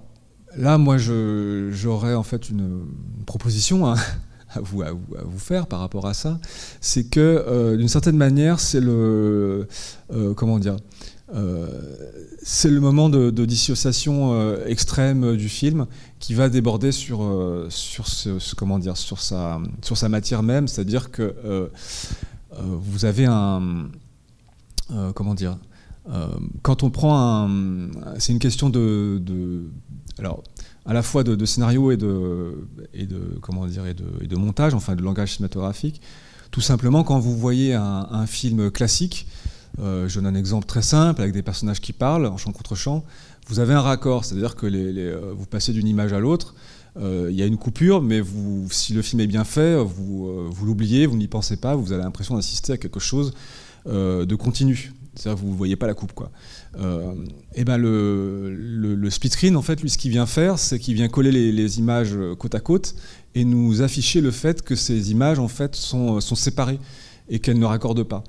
là, moi, j'aurais en fait une proposition à vous faire par rapport à ça. C'est que, d'une certaine manière, c'est comment dire, c'est le moment de dissociation extrême du film qui va déborder sur comment dire, sur sa matière même, c'est-à-dire que vous avez comment dire, quand on prend c'est une question alors à la fois de scénario et de comment dire, et de montage, enfin de langage cinématographique. Tout simplement, quand vous voyez un film classique, je donne un exemple très simple avec des personnages qui parlent en chant contre chant, vous avez un raccord, c'est-à-dire que vous passez d'une image à l'autre, il y a une coupure, mais si le film est bien fait, vous l'oubliez, vous n'y pensez pas, vous avez l'impression d'assister à quelque chose de continu. C'est-à-dire que vous ne voyez pas la coupe, quoi. Et ben le split screen, en fait, lui, ce qu'il vient faire, c'est qu'il vient coller les images côte à côte et nous afficher le fait que ces images, en fait, sont séparées et qu'elles ne raccordent pas.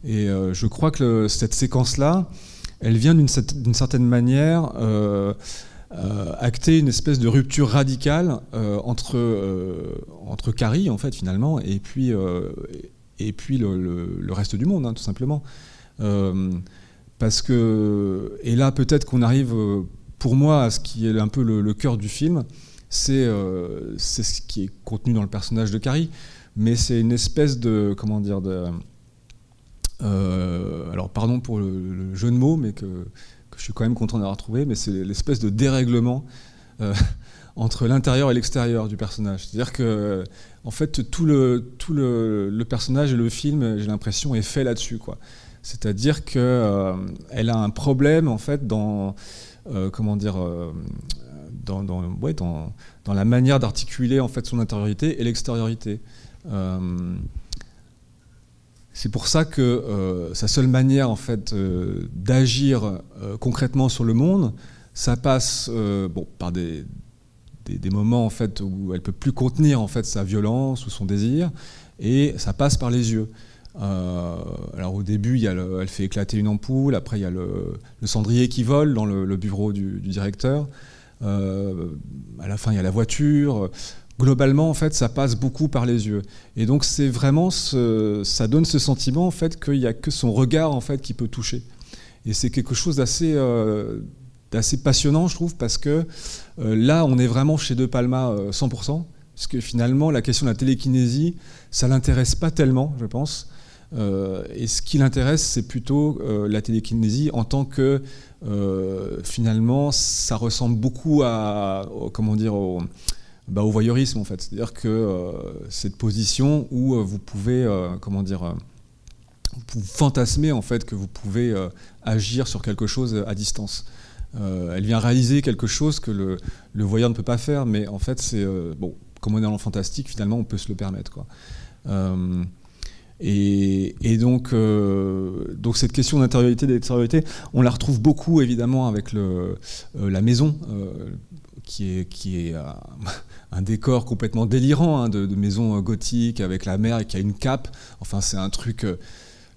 Et je crois que cette séquence-là, elle vient d'une certaine manière acter une espèce de rupture radicale entre Carrie, en fait, finalement, et puis le reste du monde, hein, tout simplement. Parce que, et là peut-être qu'on arrive pour moi à ce qui est un peu le cœur du film, c'est ce qui est contenu dans le personnage de Carrie, mais c'est une espèce de, comment dire, alors pardon pour le jeu de mots, mais que je suis quand même content d'avoir trouvé, mais c'est l'espèce de dérèglement entre l'intérieur et l'extérieur du personnage. C'est-à-dire que en fait tout le personnage et le film, j'ai l'impression, est fait là-dessus, quoi. C'est-à-dire qu'elle a un problème en fait comment dire, dans la manière d'articuler en fait son intériorité et l'extériorité. C'est pour ça que sa seule manière en fait d'agir concrètement sur le monde, ça passe par des moments en fait où elle peut plus contenir en fait sa violence ou son désir, et ça passe par les yeux. Alors au début, elle fait éclater une ampoule, après il y a le cendrier qui vole dans le bureau du directeur, à la fin il y a la voiture. Globalement, en fait, ça passe beaucoup par les yeux. Et donc c'est vraiment ça donne ce sentiment en fait qu'il n'y a que son regard en fait qui peut toucher. Et c'est quelque chose d'assez passionnant, je trouve, parce que là on est vraiment chez De Palma 100%, parce que finalement la question de la télékinésie, ça l'intéresse pas tellement, je pense. Et ce qui l'intéresse, c'est plutôt la télékinésie en tant que finalement ça ressemble beaucoup comment dire, au voyeurisme, en fait. C'est-à-dire que cette position où vous pouvez comment dire, vous fantasmer en fait que vous pouvez agir sur quelque chose à distance. Elle vient réaliser quelque chose que le voyeur ne peut pas faire, mais en fait c'est comme on est dans le fantastique, finalement on peut se le permettre, quoi. Et donc cette question d'intériorité et d'extériorité, on la retrouve beaucoup évidemment avec la maison, qui est un décor complètement délirant, hein, de maison gothique avec la mer et qui a une cape. Enfin, c'est un truc.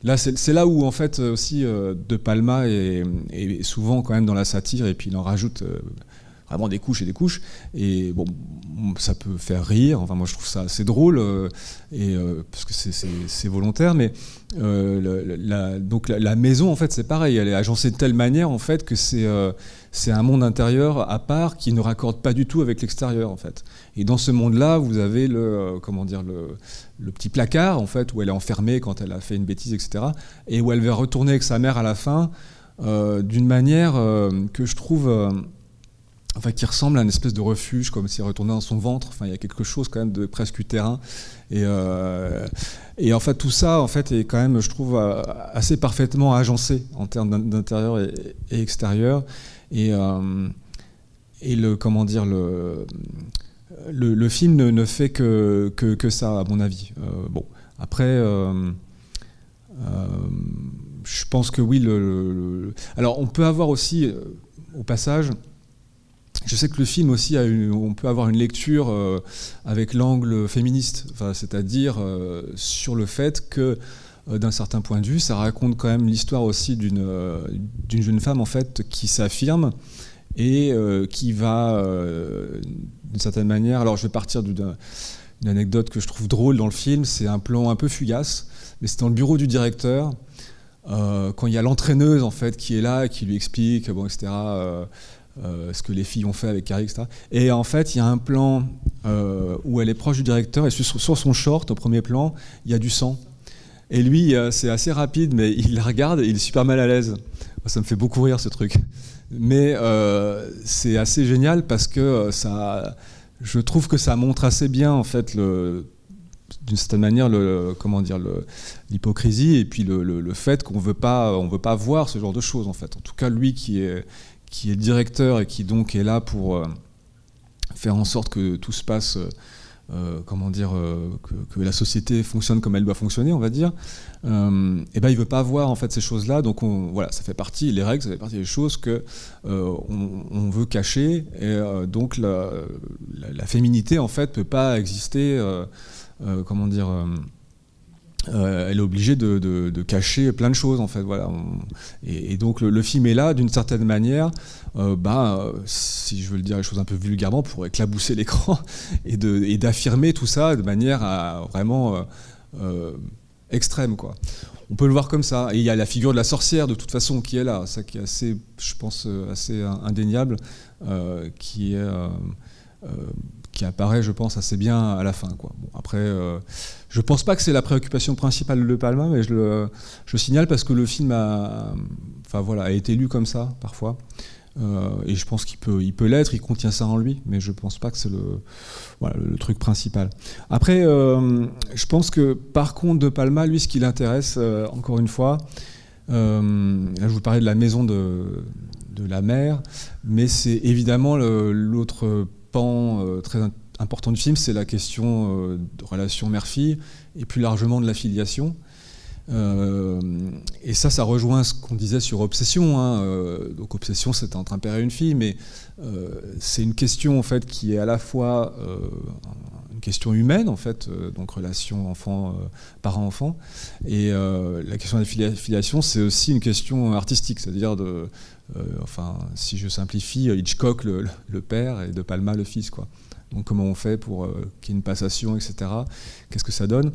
Là, c'est là où en fait aussi De Palma est souvent quand même dans la satire, et puis il en rajoute vraiment des couches et des couches, et bon, ça peut faire rire. Enfin, moi je trouve ça assez drôle, parce que c'est volontaire, mais donc la maison en fait c'est pareil, elle est agencée de telle manière en fait que c'est c'est un monde intérieur à part qui ne raccorde pas du tout avec l'extérieur en fait. Et dans ce monde-là, vous avez le petit placard en fait où elle est enfermée quand elle a fait une bêtise, etc. Et où elle va retourner avec sa mère à la fin d'une manière que je trouve enfin, qui ressemble à une espèce de refuge, comme si elle retournait dans son ventre. Enfin, il y a quelque chose quand même de presque utérin. Et en fait, tout ça, en fait, est quand même, je trouve, assez parfaitement agencé en termes d'intérieur et extérieur. Et le, comment dire, le film ne fait que ça, à mon avis. Bon, après, je pense que oui. Alors, on peut avoir aussi, au passage. Je sais que le film aussi, on peut avoir une lecture avec l'angle féministe, enfin, c'est-à-dire sur le fait que, d'un certain point de vue, ça raconte quand même l'histoire aussi d'une jeune femme en fait qui s'affirme et qui va, d'une certaine manière. Alors, je vais partir d'une anecdote que je trouve drôle dans le film. C'est un plan un peu fugace, mais c'est dans le bureau du directeur. Quand il y a l'entraîneuse en fait qui est là, qui lui explique, bon, etc. Ce que les filles ont fait avec Carrie, etc. Et en fait, il y a un plan où elle est proche du directeur et sur son short, au premier plan, il y a du sang. Et lui, c'est assez rapide, mais il la regarde et il est super mal à l'aise. Ça me fait beaucoup rire, ce truc. Mais c'est assez génial parce que je trouve que ça montre assez bien, en fait, d'une certaine manière, l'hypocrisie et puis le fait qu'on veut pas voir ce genre de choses, en fait. En tout cas, lui qui est directeur et qui donc est là pour faire en sorte que tout se passe, que la société fonctionne comme elle doit fonctionner, on va dire, et ben il veut pas voir en fait ces choses-là, donc voilà, ça fait partie, les règles, ça fait partie des choses que on veut cacher, et donc la féminité en fait peut pas exister, elle est obligée de cacher plein de choses en fait, voilà. Et donc le film est là d'une certaine manière, si je veux le dire les choses un peu vulgairement, pour éclabousser l'écran et d'affirmer tout ça de manière vraiment extrême, quoi. On peut le voir comme ça. Et il y a la figure de la sorcière de toute façon qui est là, ça qui est assez, je pense, assez indéniable, qui apparaît, je pense, assez bien à la fin, quoi. Bon, après, je ne pense pas que c'est la préoccupation principale de Palma, mais je signale parce que le film a été lu comme ça, parfois. Et je pense qu'il peut l'être, il contient ça en lui, mais je ne pense pas que c'est le truc principal. Après, je pense que, par contre, De Palma, lui, ce qui l'intéresse, encore une fois, là, je vous parlais de la maison de la mère, mais c'est évidemment l'autre pan très important du film, c'est la question de relation mère-fille et plus largement de la filiation. Et ça rejoint ce qu'on disait sur Obsession, hein. Donc Obsession, c'est entre un père et une fille, mais c'est une question en fait qui est à la fois une question humaine en fait, donc relation enfant, parent-enfant, et la question de la filiation, c'est aussi une question artistique, c'est-à-dire si je simplifie, Hitchcock le père et De Palma le fils, quoi. Donc comment on fait pour qu'il y ait une passation, etc. Qu'est-ce que ça donne?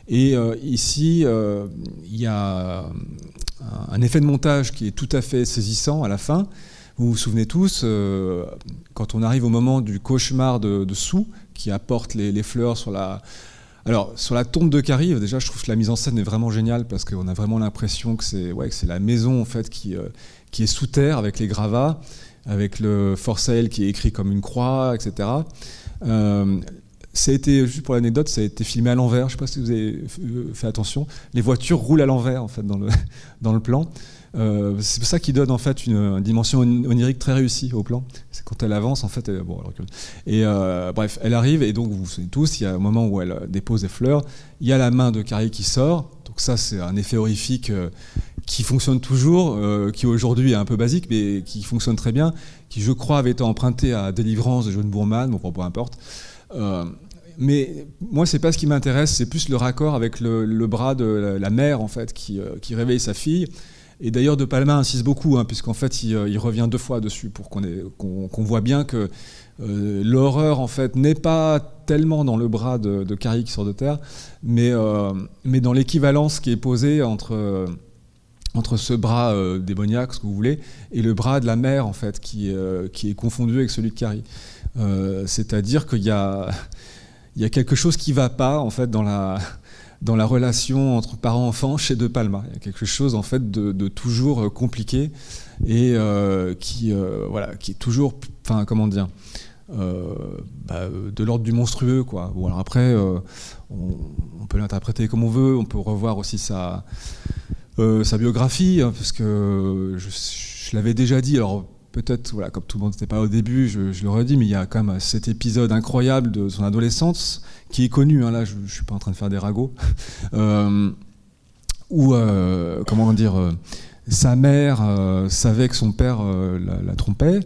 Et ici, il y a un effet de montage qui est tout à fait saisissant à la fin. Vous vous souvenez tous, quand on arrive au moment du cauchemar de Sue, qui apporte les fleurs sur la tombe de Carrie, déjà je trouve que la mise en scène est vraiment géniale parce qu'on a vraiment l'impression que c'est la maison en fait qui est sous terre avec les gravats, avec le For Sale qui est écrit comme une croix, etc. Ça a été, juste pour l'anecdote, ça a été filmé à l'envers. Je ne sais pas si vous avez fait attention. Les voitures roulent à l'envers en fait dans le plan. C'est ça qui donne en fait une dimension onirique très réussie au plan. C'est quand elle avance en fait, elle recule. Et bref, elle arrive et donc vous vous souvenez tous, il y a un moment où elle dépose des fleurs, il y a la main de Carrie qui sort. Donc ça c'est un effet horrifique qui fonctionne toujours, qui aujourd'hui est un peu basique, mais qui fonctionne très bien, qui je crois avait été emprunté à Délivrance de John Boorman, bon peu importe. Mais moi, c'est pas ce qui m'intéresse, c'est plus le raccord avec le bras de la mère en fait, qui réveille sa fille. Et d'ailleurs, De Palma insiste beaucoup, hein, puisqu'en fait, il revient 2 fois dessus pour qu'on voit bien que l'horreur en fait n'est pas tellement dans le bras de Carrie qui sort de terre, mais dans l'équivalence qui est posée entre entre ce bras démoniaque, ce que vous voulez, et le bras de la mère, en fait, qui est confondu avec celui de Carrie. C'est-à-dire qu'il y a quelque chose qui ne va pas, en fait, dans la relation entre parents-enfants chez De Palma. Il y a quelque chose, en fait, de toujours compliqué et qui est toujours, enfin, comment dire, de l'ordre du monstrueux, quoi. Bon, alors après, on peut l'interpréter comme on veut, on peut revoir aussi sa biographie, hein, parce que je l'avais déjà dit, alors peut-être, voilà, comme tout le monde n'était pas au début, je le redis, mais il y a quand même cet épisode incroyable de son adolescence, qui est connu, hein, là je ne suis pas en train de faire des ragots, où, comment dire, sa mère savait que son père la trompait,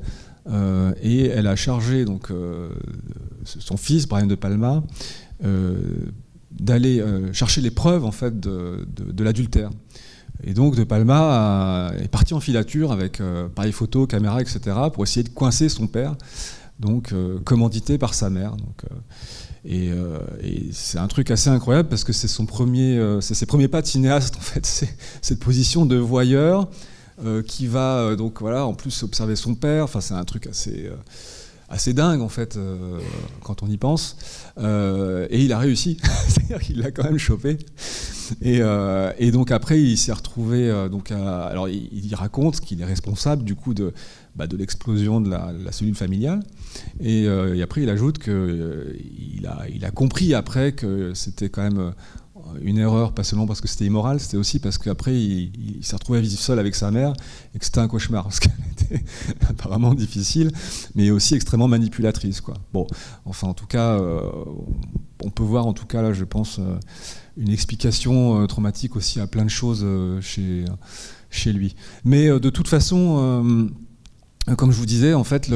et elle a chargé donc, son fils, Brian De Palma, d'aller chercher les preuves, en fait, de l'adultère. Et donc De Palma est parti en filature avec appareil photo, caméra, etc. pour essayer de coincer son père, donc commandité par sa mère. Donc, et c'est un truc assez incroyable parce que c'est ses premiers pas de cinéaste, en fait. C'est cette position de voyeur qui va donc voilà, en plus observer son père. Enfin, c'est un truc assez dingue, en fait, quand on y pense. Et il a réussi, c'est-à-dire qu'il l'a quand même chopé. Et donc après, il s'est retrouvé. Alors, il raconte qu'il est responsable du coup de l'explosion de la cellule familiale. Et après, il ajoute qu'il a compris après que c'était quand même une erreur, pas seulement parce que c'était immoral, c'était aussi parce qu'après il s'est retrouvé à vivre seul avec sa mère et que c'était un cauchemar, ce qui était apparemment difficile, mais aussi extrêmement manipulatrice, quoi. Bon, enfin en tout cas, on peut voir en tout cas là, je pense, une explication traumatique aussi à plein de choses chez lui. Mais de toute façon, comme je vous disais, en fait,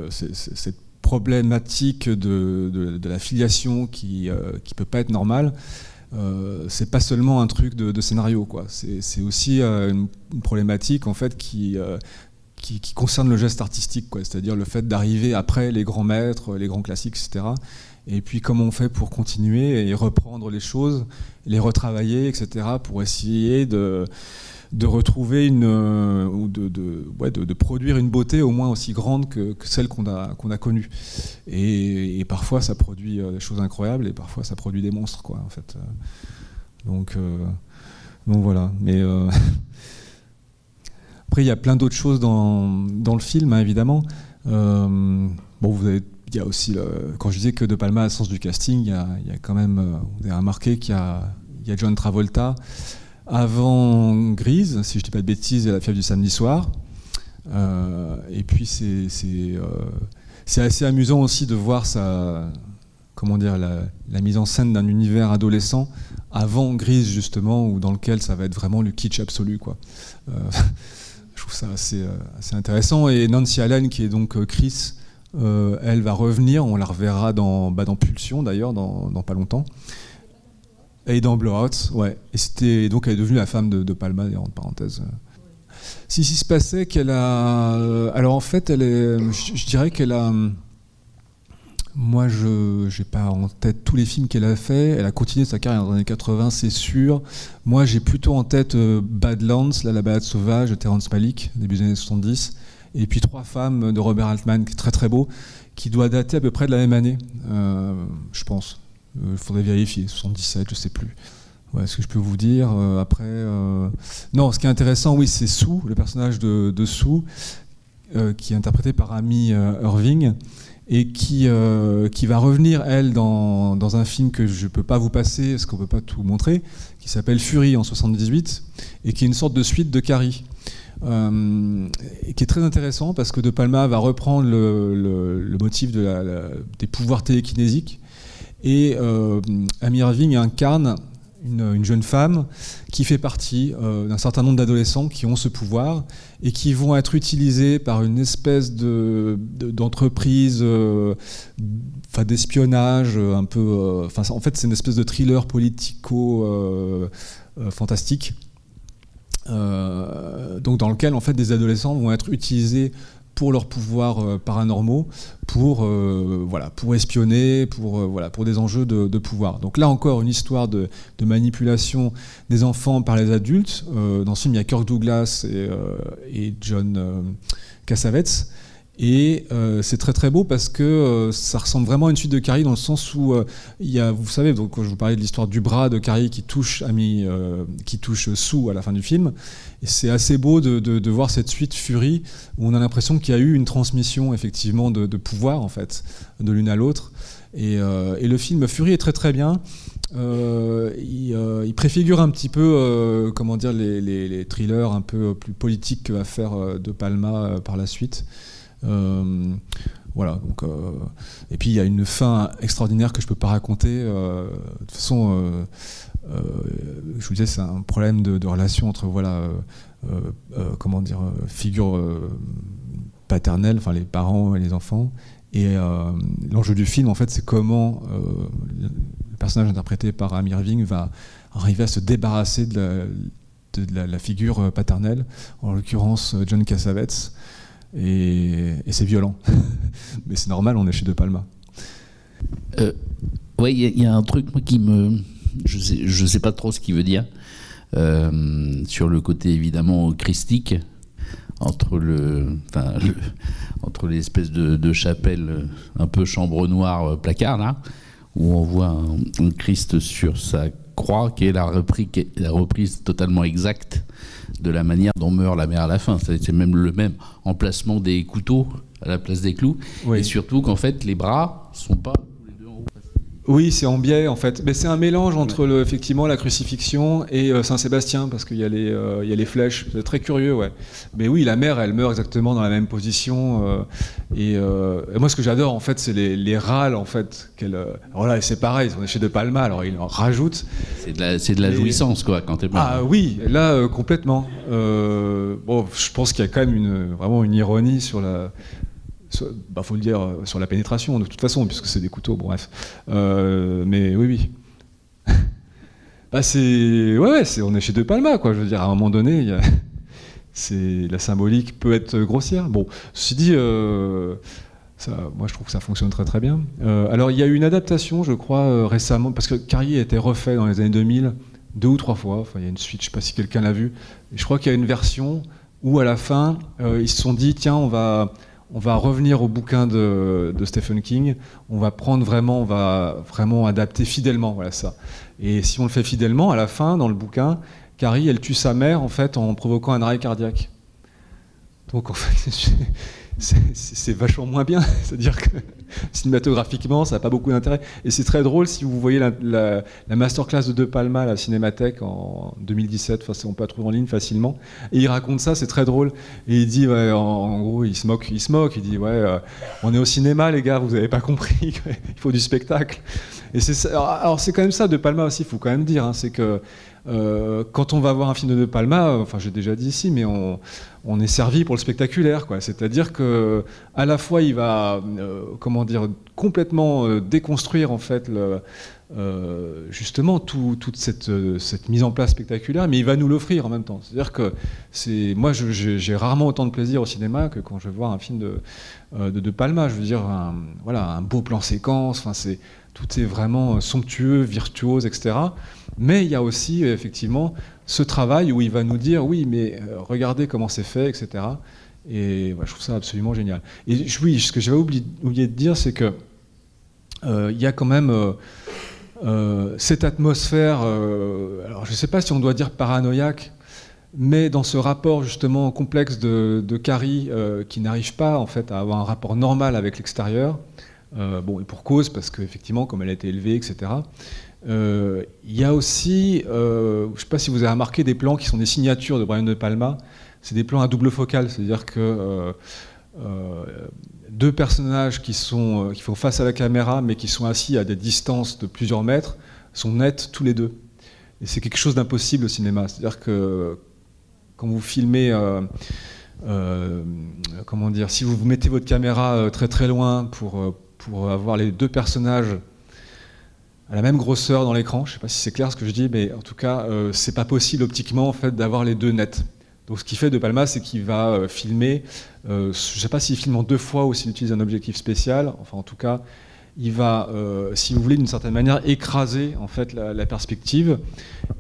cette problématique de la filiation qui peut pas être normale. C'est pas seulement un truc de scénario, quoi. C'est aussi une problématique, en fait, qui concerne le geste artistique, quoi. C'est-à-dire le fait d'arriver après les grands maîtres, les grands classiques, etc. Et puis comment on fait pour continuer et reprendre les choses, les retravailler, etc. pour essayer de retrouver ou de produire une beauté au moins aussi grande que celle qu'on a connue. Et parfois ça produit des choses incroyables et parfois ça produit des monstres, quoi, en fait. Donc voilà. Mais après il y a plein d'autres choses dans le film, hein, évidemment. Il y a aussi, quand je disais que De Palma a le sens du casting, il y a quand même, vous avez remarqué qu'il y a John Travolta avant Grise, si je ne dis pas de bêtises, et La fièvre du samedi soir. Et puis c'est assez amusant aussi de voir la mise en scène d'un univers adolescent avant Grise, justement, dans lequel ça va être vraiment le kitsch absolu, quoi. Je trouve ça assez intéressant. Et Nancy Allen, qui est donc Chris, elle va revenir, on la reverra dans Pulsion d'ailleurs, dans pas longtemps. Et dans Blowout, ouais. Et donc elle est devenue la femme de Palma, entre parenthèses. Si se passait qu'elle a... alors en fait, je dirais qu'elle a... Moi, je n'ai pas en tête tous les films qu'elle a fait. Elle a continué sa carrière dans les années 80, c'est sûr. Moi, j'ai plutôt en tête Badlands, La balade sauvage de Terrence Malick, début des années 70. Et puis Trois femmes de Robert Altman, qui est très très beau, qui doit dater à peu près de la même année, je pense. Il faudrait vérifier, 77, je sais plus. Ouais, ce que je peux vous dire après. Non, ce qui est intéressant, oui, c'est Sue, le personnage de Sue, qui est interprété par Amy Irving, et qui va revenir, elle, dans un film que je ne peux pas vous passer, parce qu'on ne peut pas tout montrer, qui s'appelle Fury en 78, et qui est une sorte de suite de Carrie. Et qui est très intéressant parce que De Palma va reprendre le motif des pouvoirs télékinésiques. Et Amy Irving incarne une jeune femme qui fait partie d'un certain nombre d'adolescents qui ont ce pouvoir et qui vont être utilisés par une espèce d'entreprise d'espionnage un peu... en fait, c'est une espèce de thriller politico-fantastique. Donc dans lequel en fait des adolescents vont être utilisés pour leurs pouvoirs paranormaux voilà, pour espionner, voilà, pour des enjeux de pouvoir. Donc là encore, une histoire de manipulation des enfants par les adultes. Dans ce film, il y a Kirk Douglas et John Cassavetes. Et c'est très très beau parce que ça ressemble vraiment à une suite de Carrie dans le sens où il y a, vous savez, donc quand je vous parlais de l'histoire du bras de Carrie qui touche Sue à la fin du film, et c'est assez beau de voir cette suite Fury où on a l'impression qu'il y a eu une transmission effectivement de pouvoir en fait de l'une à l'autre. Et le film Fury est très très bien. Il préfigure un petit peu comment dire les thrillers un peu plus politiques que va faire De Palma par la suite. Voilà, donc, et puis il y a une fin extraordinaire que je peux pas raconter. De toute façon, je vous disais, c'est un problème de relation entre voilà, comment dire, figure paternelle, enfin les parents et les enfants. Et l'enjeu du film, en fait, c'est comment le personnage interprété par Amy Irving va arriver à se débarrasser de la figure paternelle, en l'occurrence John Cassavetes. Et c'est violent. Mais c'est normal, on est chez De Palma. Oui, il y a un truc moi, qui me... Je sais pas trop ce qu'il veut dire. Sur le côté évidemment christique, entre l'espèce de chapelle un peu chambre noire placard, là, où on voit un Christ sur sa croix, qui est la reprise totalement exacte de la manière dont meurt la mère à la fin. C'est même le même emplacement des couteaux à la place des clous. Oui. Et surtout qu'en fait, les bras sont pas tous les deux en haut. Oui, c'est en biais en fait. Mais c'est un mélange entre effectivement la crucifixion et Saint-Sébastien, parce qu'il y a les flèches. C'est très curieux, ouais. Mais oui, la mère, elle meurt exactement dans la même position. Et moi, ce que j'adore en fait, c'est les râles en fait. Alors là, c'est pareil, on est chez De Palma, alors il en rajoute. C'est de la jouissance, quoi, quand t'es pas. Ah oui, là, complètement. Bon, je pense qu'il y a quand même vraiment une ironie sur la. Faut le dire, sur la pénétration de toute façon, puisque c'est des couteaux, bon, bref. Mais oui. On est chez De Palma, quoi. Je veux dire, à un moment donné, la symbolique peut être grossière. Bon, ceci dit, moi je trouve que ça fonctionne très très bien. Alors il y a eu une adaptation, je crois, récemment, parce que Carrie a été refait dans les années 2000, 2 ou 3 fois. Enfin, il y a une suite, je ne sais pas si quelqu'un l'a vu. Et je crois qu'il y a une version où à la fin, ils se sont dit, tiens, on va revenir au bouquin de Stephen King, on va vraiment adapter fidèlement, voilà ça. Et si on le fait fidèlement, à la fin, dans le bouquin, Carrie, elle tue sa mère en fait en provoquant un arrêt cardiaque. Donc en fait, c'est vachement moins bien, c'est-à-dire que cinématographiquement, ça n'a pas beaucoup d'intérêt. Et c'est très drôle si vous voyez la masterclass de De Palma à la Cinémathèque en 2017, enfin, on peut la trouver en ligne facilement. Et il raconte ça, c'est très drôle. Et il dit, ouais, en gros, il se moque. Il dit, ouais, on est au cinéma, les gars, vous n'avez pas compris, il faut du spectacle. Et alors c'est quand même ça, De Palma aussi, il faut quand même dire, hein, c'est que quand on va voir un film de Palma, enfin j'ai déjà dit ici, mais on est servi pour le spectaculaire, quoi. C'est-à-dire que à la fois il va, complètement déconstruire en fait justement toute cette mise en place spectaculaire, mais il va nous l'offrir en même temps. C'est-à-dire que moi j'ai rarement autant de plaisir au cinéma que quand je vois un film de Palma. Je veux dire, un beau plan séquence. Enfin tout est vraiment somptueux, virtuose, etc. Mais il y a aussi effectivement ce travail où il va nous dire oui, mais regardez comment c'est fait, etc. Et je trouve ça absolument génial. Et oui, ce que j'avais oublié de dire, c'est que il y a quand même cette atmosphère. Alors je ne sais pas si on doit dire paranoïaque, mais dans ce rapport justement complexe de Carrie qui n'arrive pas en fait à avoir un rapport normal avec l'extérieur. Et pour cause, parce qu'effectivement, comme elle a été élevée, etc. Il y a aussi, je ne sais pas si vous avez remarqué, des plans qui sont des signatures de Brian De Palma. C'est des plans à double focale, c'est-à-dire que deux personnages qui font face à la caméra, mais qui sont assis à des distances de plusieurs mètres, sont nets tous les deux. Et c'est quelque chose d'impossible au cinéma. C'est-à-dire que quand vous filmez... si vous mettez votre caméra très très loin pour avoir les deux personnages à la même grosseur dans l'écran, je ne sais pas si c'est clair ce que je dis, mais en tout cas, c'est pas possible optiquement en fait d'avoir les deux nets. Donc ce qu'il fait De Palma, c'est qu'il va filmer, je ne sais pas s'il filme en 2 fois ou s'il utilise un objectif spécial, enfin en tout cas, il va, si vous voulez, d'une certaine manière, écraser en fait la perspective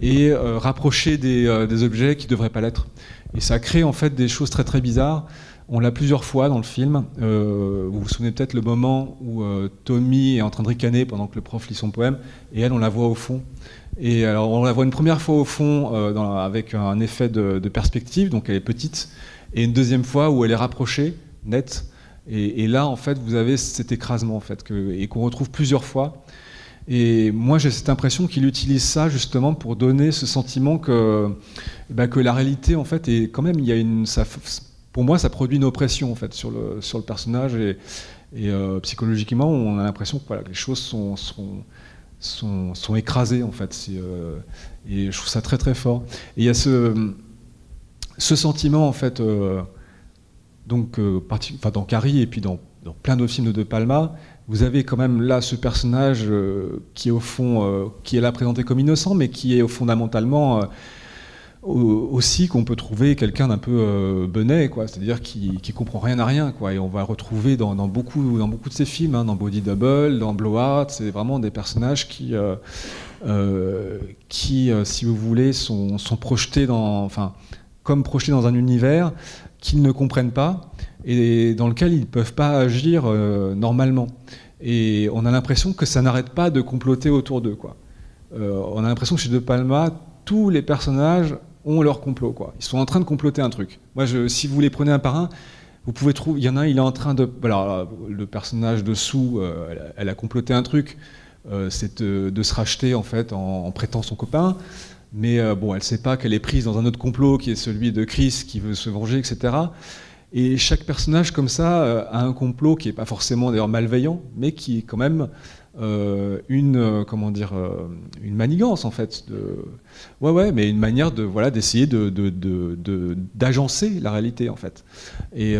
et rapprocher des objets qui ne devraient pas l'être. Et ça crée en fait des choses très très bizarres. On l'a plusieurs fois dans le film. Vous vous souvenez peut-être le moment où Tommy est en train de ricaner pendant que le prof lit son poème, et elle, on la voit au fond. Et alors, on la voit une première fois au fond avec un effet de perspective, donc elle est petite, et une deuxième fois où elle est rapprochée, nette. Et là, en fait, vous avez cet écrasement, en fait, et qu'on retrouve plusieurs fois. Et moi, j'ai cette impression qu'il utilise ça justement pour donner ce sentiment que la réalité, en fait, est quand même, pour moi, ça produit une oppression, en fait, sur le personnage. Et psychologiquement, on a l'impression que, voilà, que les choses sont écrasées, en fait. Et je trouve ça très, très fort. Et il y a ce sentiment, en fait... dans Carrie et puis dans plein d'autres films de Palma, vous avez quand même là ce personnage qui est au fond, qui est là présenté comme innocent, mais qui est fondamentalement aussi qu'on peut trouver quelqu'un d'un peu benet, quoi, c'est-à-dire qui comprend rien à rien, quoi. Et on va le retrouver dans beaucoup de ces films, hein, dans Body Double, dans Blowout, c'est vraiment des personnages qui si vous voulez, sont projetés comme projetés dans un univers qu'ils ne comprennent pas et dans lequel ils ne peuvent pas agir normalement. Et on a l'impression que ça n'arrête pas de comploter autour d'eux, quoi. On a l'impression que chez De Palma, tous les personnages ont leur complot, quoi. Ils sont en train de comploter un truc. Moi, si vous les prenez un par un, vous pouvez trouver... Il y en a un, il est en train de... Alors, le personnage de Sue, elle a comploté un truc, c'est de se racheter, en fait, en prêtant son copain. Mais elle ne sait pas qu'elle est prise dans un autre complot qui est celui de Chris qui veut se venger, etc. Et chaque personnage comme ça a un complot qui n'est pas forcément d'ailleurs malveillant, mais qui est quand même une manigance en fait. Mais une manière d'essayer d'agencer la réalité en fait. Et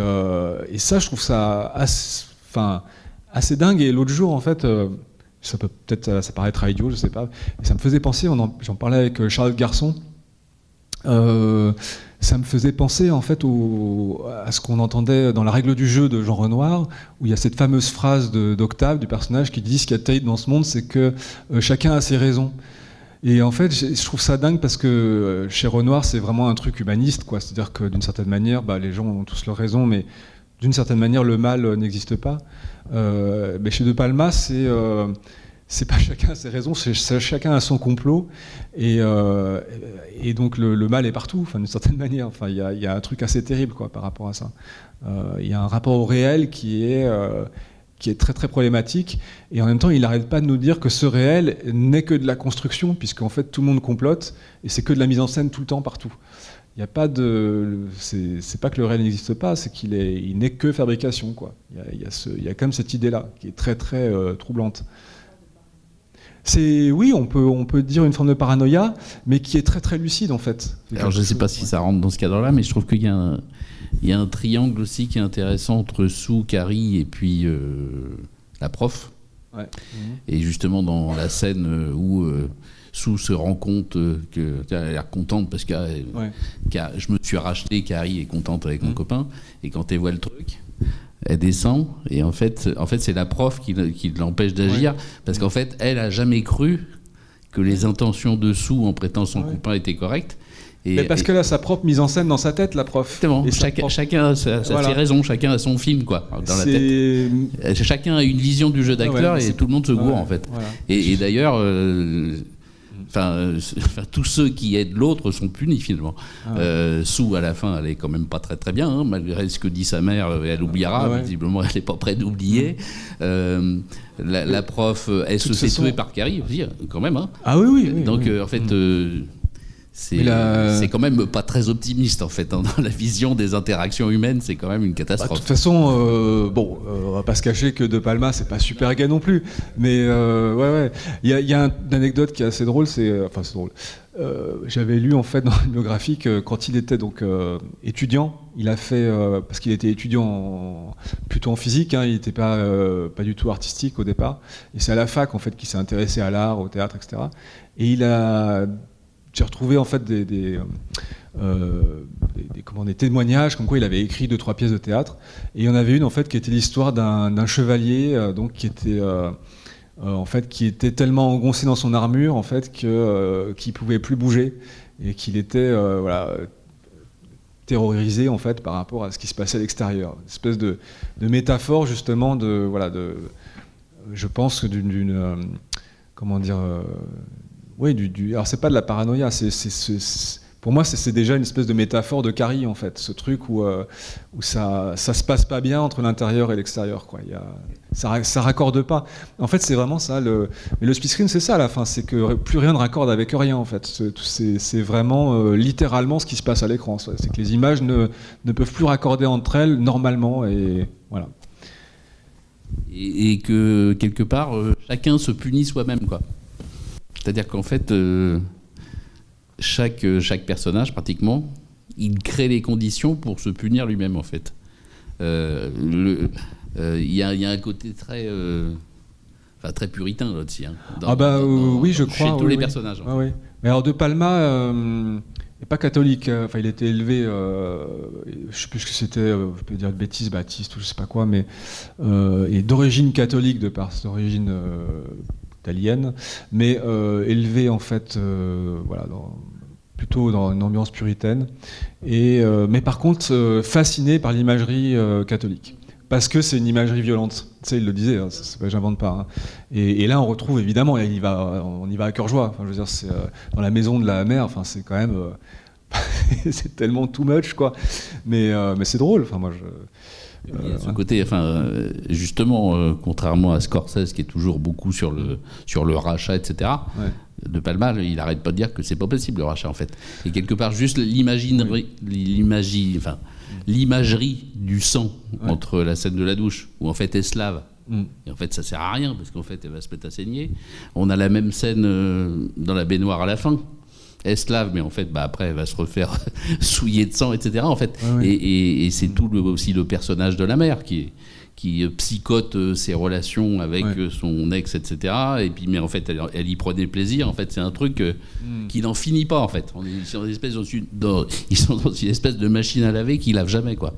ça, je trouve ça assez dingue. Et l'autre jour en fait. Ça paraîtra idiot, je sais pas. Et ça me faisait penser, j'en parlais avec Charles Garçon, ça me faisait penser en fait à ce qu'on entendait dans La règle du jeu de Jean Renoir, où il y a cette fameuse phrase d'Octave, du personnage, qui dit ce qu'il y a de terrible dans ce monde, c'est que chacun a ses raisons. Et en fait, je trouve ça dingue parce que chez Renoir, c'est vraiment un truc humaniste, quoi. C'est-à-dire que d'une certaine manière, les gens ont tous leurs raisons, mais d'une certaine manière, le mal n'existe pas. Mais chez De Palma, c'est pas chacun a ses raisons, c'est chacun a son complot, et donc le mal est partout, d'une certaine manière. Il y a un truc assez terrible, quoi, par rapport à ça. Il y a un rapport au réel qui est très très problématique, et en même temps, il n'arrête pas de nous dire que ce réel n'est que de la construction, puisqu'en fait tout le monde complote, et c'est que de la mise en scène tout le temps, partout. Il n'y a pas c'est pas que le réel n'existe pas, c'est qu'il n'est que fabrication, quoi. Il y a quand même cette idée-là qui est très très troublante. Oui, on peut dire une forme de paranoïa, mais qui est très très lucide en fait. Alors je ne sais pas si ça rentre dans ce cadre-là, mais je trouve qu'il y a un triangle aussi qui est intéressant entre Sue, Carrie et puis la prof. Ouais. Et justement dans la scène où Sue se rend compte qu'elle a l'air contente parce que je me suis racheté, Carrie est contente avec mon copain, et quand elle voit le truc, elle descend, et en fait c'est la prof qui l'empêche d'agir, parce qu'en fait elle a jamais cru que les intentions de Sue en prêtant son copain étaient correctes. Mais parce que là, sa propre mise en scène dans sa tête, la prof. Exactement. Chacun a ses raisons, chacun a son film, quoi, dans la tête. Chacun a une vision du jeu d'acteur, et tout le monde se gourre, en fait. Voilà. Et d'ailleurs, tous ceux qui aident l'autre sont punis, finalement. Sue, à la fin, elle est quand même pas très très bien, hein, malgré ce que dit sa mère, elle oubliera. Visiblement, elle n'est pas prête d'oublier. La prof, elle se fait tuer par Carrie aussi, quand même. Hein. Ah oui. Donc, en fait... C'est quand même pas très optimiste en fait, hein, dans la vision des interactions humaines, c'est quand même une catastrophe. De toute façon, on va pas se cacher que De Palma c'est pas super gay non plus, mais il y a une anecdote qui est assez drôle, c'est drôle. J'avais lu en fait dans une biographie que quand il était donc étudiant, il a fait parce qu'il était étudiant plutôt en physique, hein, il n'était pas du tout artistique au départ, et c'est à la fac en fait qu'il s'est intéressé à l'art, au théâtre, etc. Et j'ai retrouvé en fait des témoignages comme quoi il avait écrit 2-3 pièces de théâtre. Et il y en avait une en fait qui était l'histoire d'un chevalier donc qui était tellement engoncé dans son armure en fait qu'il pouvait plus bouger et qu'il était terrorisé en fait par rapport à ce qui se passait à l'extérieur. Une espèce de métaphore justement je pense que comment dire alors c'est pas de la paranoïa, pour moi c'est déjà une espèce de métaphore de Carrie en fait, ce truc où ça se passe pas bien entre l'intérieur et l'extérieur quoi. Ça raccorde pas. En fait c'est vraiment ça mais le split screen c'est ça à la fin, c'est que plus rien ne raccorde avec rien en fait. C'est vraiment littéralement ce qui se passe à l'écran. C'est que les images ne peuvent plus raccorder entre elles normalement et voilà. Et que quelque part chacun se punit soi-même quoi. C'est-à-dire qu'en fait, chaque personnage, pratiquement, il crée les conditions pour se punir lui-même, en fait. Il y a un côté très puritain, là, aussi. Hein, oui, je crois. Chez tous les personnages. Ah, oui. Mais alors, De Palma n'est pas catholique. Enfin, il était élevé, je ne sais plus ce que c'était, je peux dire de bêtises, baptiste ou je ne sais pas quoi, mais il est d'origine catholique, de par cette origine... italienne, mais élevé en fait, plutôt dans une ambiance puritaine, mais par contre fasciné par l'imagerie catholique, parce que c'est une imagerie violente. Tu sais, il le disait, hein, j'invente pas. Hein. Et là, on retrouve évidemment, on y va à cœur joie. Enfin, je veux dire, c'est dans la maison de la mère. Enfin, c'est quand même, c'est tellement too much, quoi. Mais c'est drôle. Enfin, moi, ce côté, justement, contrairement à Scorsese qui est toujours beaucoup sur le rachat, etc. Ouais. De Palma, il n'arrête pas de dire que c'est pas possible le rachat en fait. Et quelque part, juste l'imagerie du sang entre la scène de la douche où en fait elle se lave. Et en fait, ça sert à rien parce qu'en fait, elle va se mettre à saigner. On a la même scène dans la baignoire à la fin. Elle se lave, mais en fait, après, elle va se refaire souiller de sang, etc. En fait, et c'est tout aussi le personnage de la mère qui psychote ses relations avec son ex, etc. Et puis, mais en fait, elle y prenait plaisir. En fait, c'est un truc qui n'en finit pas. En fait, ils sont dans une espèce de machine à laver qui lave jamais, quoi.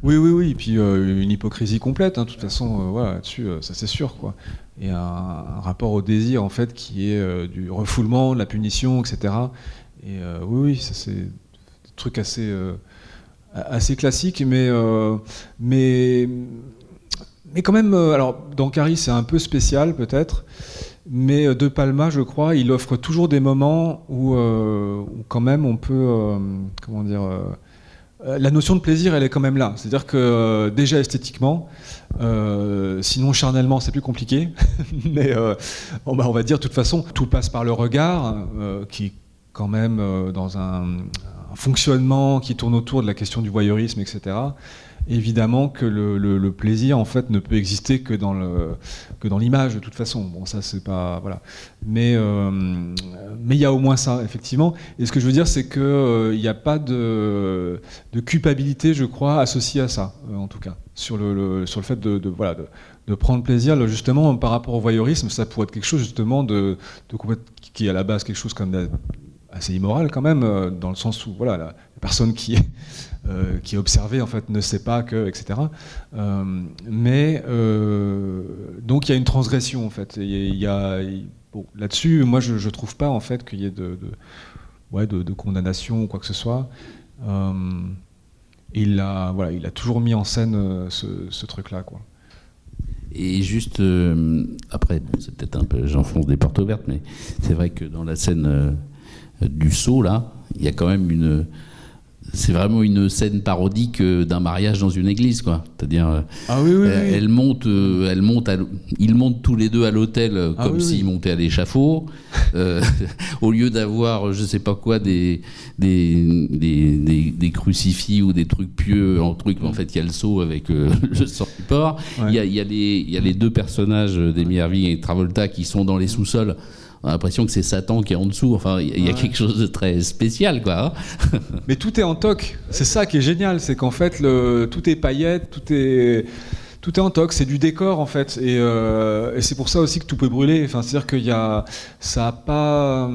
Oui. Et puis une hypocrisie complète. Hein, de toute façon, là-dessus, ça c'est sûr, quoi. Et un rapport au désir en fait qui est du refoulement, de la punition, etc. Et ça c'est des trucs assez classiques, mais quand même, alors dans Carrie c'est un peu spécial peut-être, mais De Palma, je crois, il offre toujours des moments où quand même on peut, la notion de plaisir, elle est quand même là. C'est-à-dire que déjà esthétiquement, sinon charnellement, c'est plus compliqué. Mais on va dire, de toute façon, tout passe par le regard, qui est quand même dans un fonctionnement qui tourne autour de la question du voyeurisme, etc. Évidemment que le plaisir, en fait, ne peut exister que dans l'image, de toute façon. Bon, ça, c'est pas... Voilà. Mais il y a au moins ça, effectivement. Et ce que je veux dire, c'est qu'il n'y a pas de culpabilité, je crois, associée à ça, en tout cas. Sur le fait de prendre plaisir, justement, par rapport au voyeurisme, ça pourrait être quelque chose, justement, qui est à la base quelque chose comme assez immoral, quand même, dans le sens où, voilà, la personne qui est observée, en fait, ne sait pas que, etc. Donc, il y a une transgression, en fait. Là-dessus, moi, je trouve pas, en fait, qu'il y ait de condamnation ou quoi que ce soit. Il a toujours mis en scène ce truc-là, quoi. Et juste, après, c'est peut-être un peu, j'enfonce des portes ouvertes, mais c'est vrai que dans la scène du saut, là, il y a quand même c'est vraiment une scène parodique d'un mariage dans une église, quoi. C'est-à-dire, ils montent tous les deux à l'autel comme s'ils montaient à l'échafaud, au lieu d'avoir, je sais pas quoi, des crucifix ou des trucs pieux en fait, il y a le seau avec le sang du porc. Il y a les deux personnages d'Amy Irving et Travolta qui sont dans les sous-sols. On a l'impression que c'est Satan qui est en dessous. Enfin, il y a quelque chose de très spécial, quoi. Mais tout est en toc. C'est ça qui est génial, c'est qu'en fait, tout est paillettes, tout est en toc. C'est du décor, en fait. Et c'est pour ça aussi que tout peut brûler. Enfin, c'est-à-dire ça a pas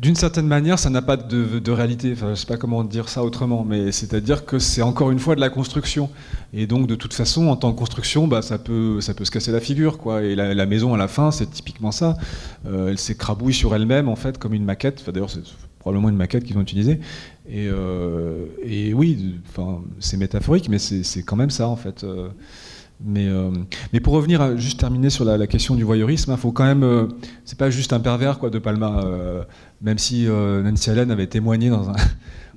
d'une certaine manière, ça n'a pas de réalité. Enfin, je ne sais pas comment dire ça autrement, mais c'est-à-dire que c'est encore une fois de la construction. Et donc, de toute façon, en tant que construction, ça peut se casser la figure, quoi. Et la maison, à la fin, c'est typiquement ça. Elle s'écrabouille sur elle-même, en fait, comme une maquette. Enfin, d'ailleurs, c'est probablement une maquette qu'ils ont utilisée. Et oui, c'est métaphorique, mais c'est quand même ça, en fait. Mais pour revenir, juste terminer sur la question du voyeurisme, faut quand même, c'est pas juste un pervers, quoi, De Palma, même si Nancy Allen avait témoigné dans un...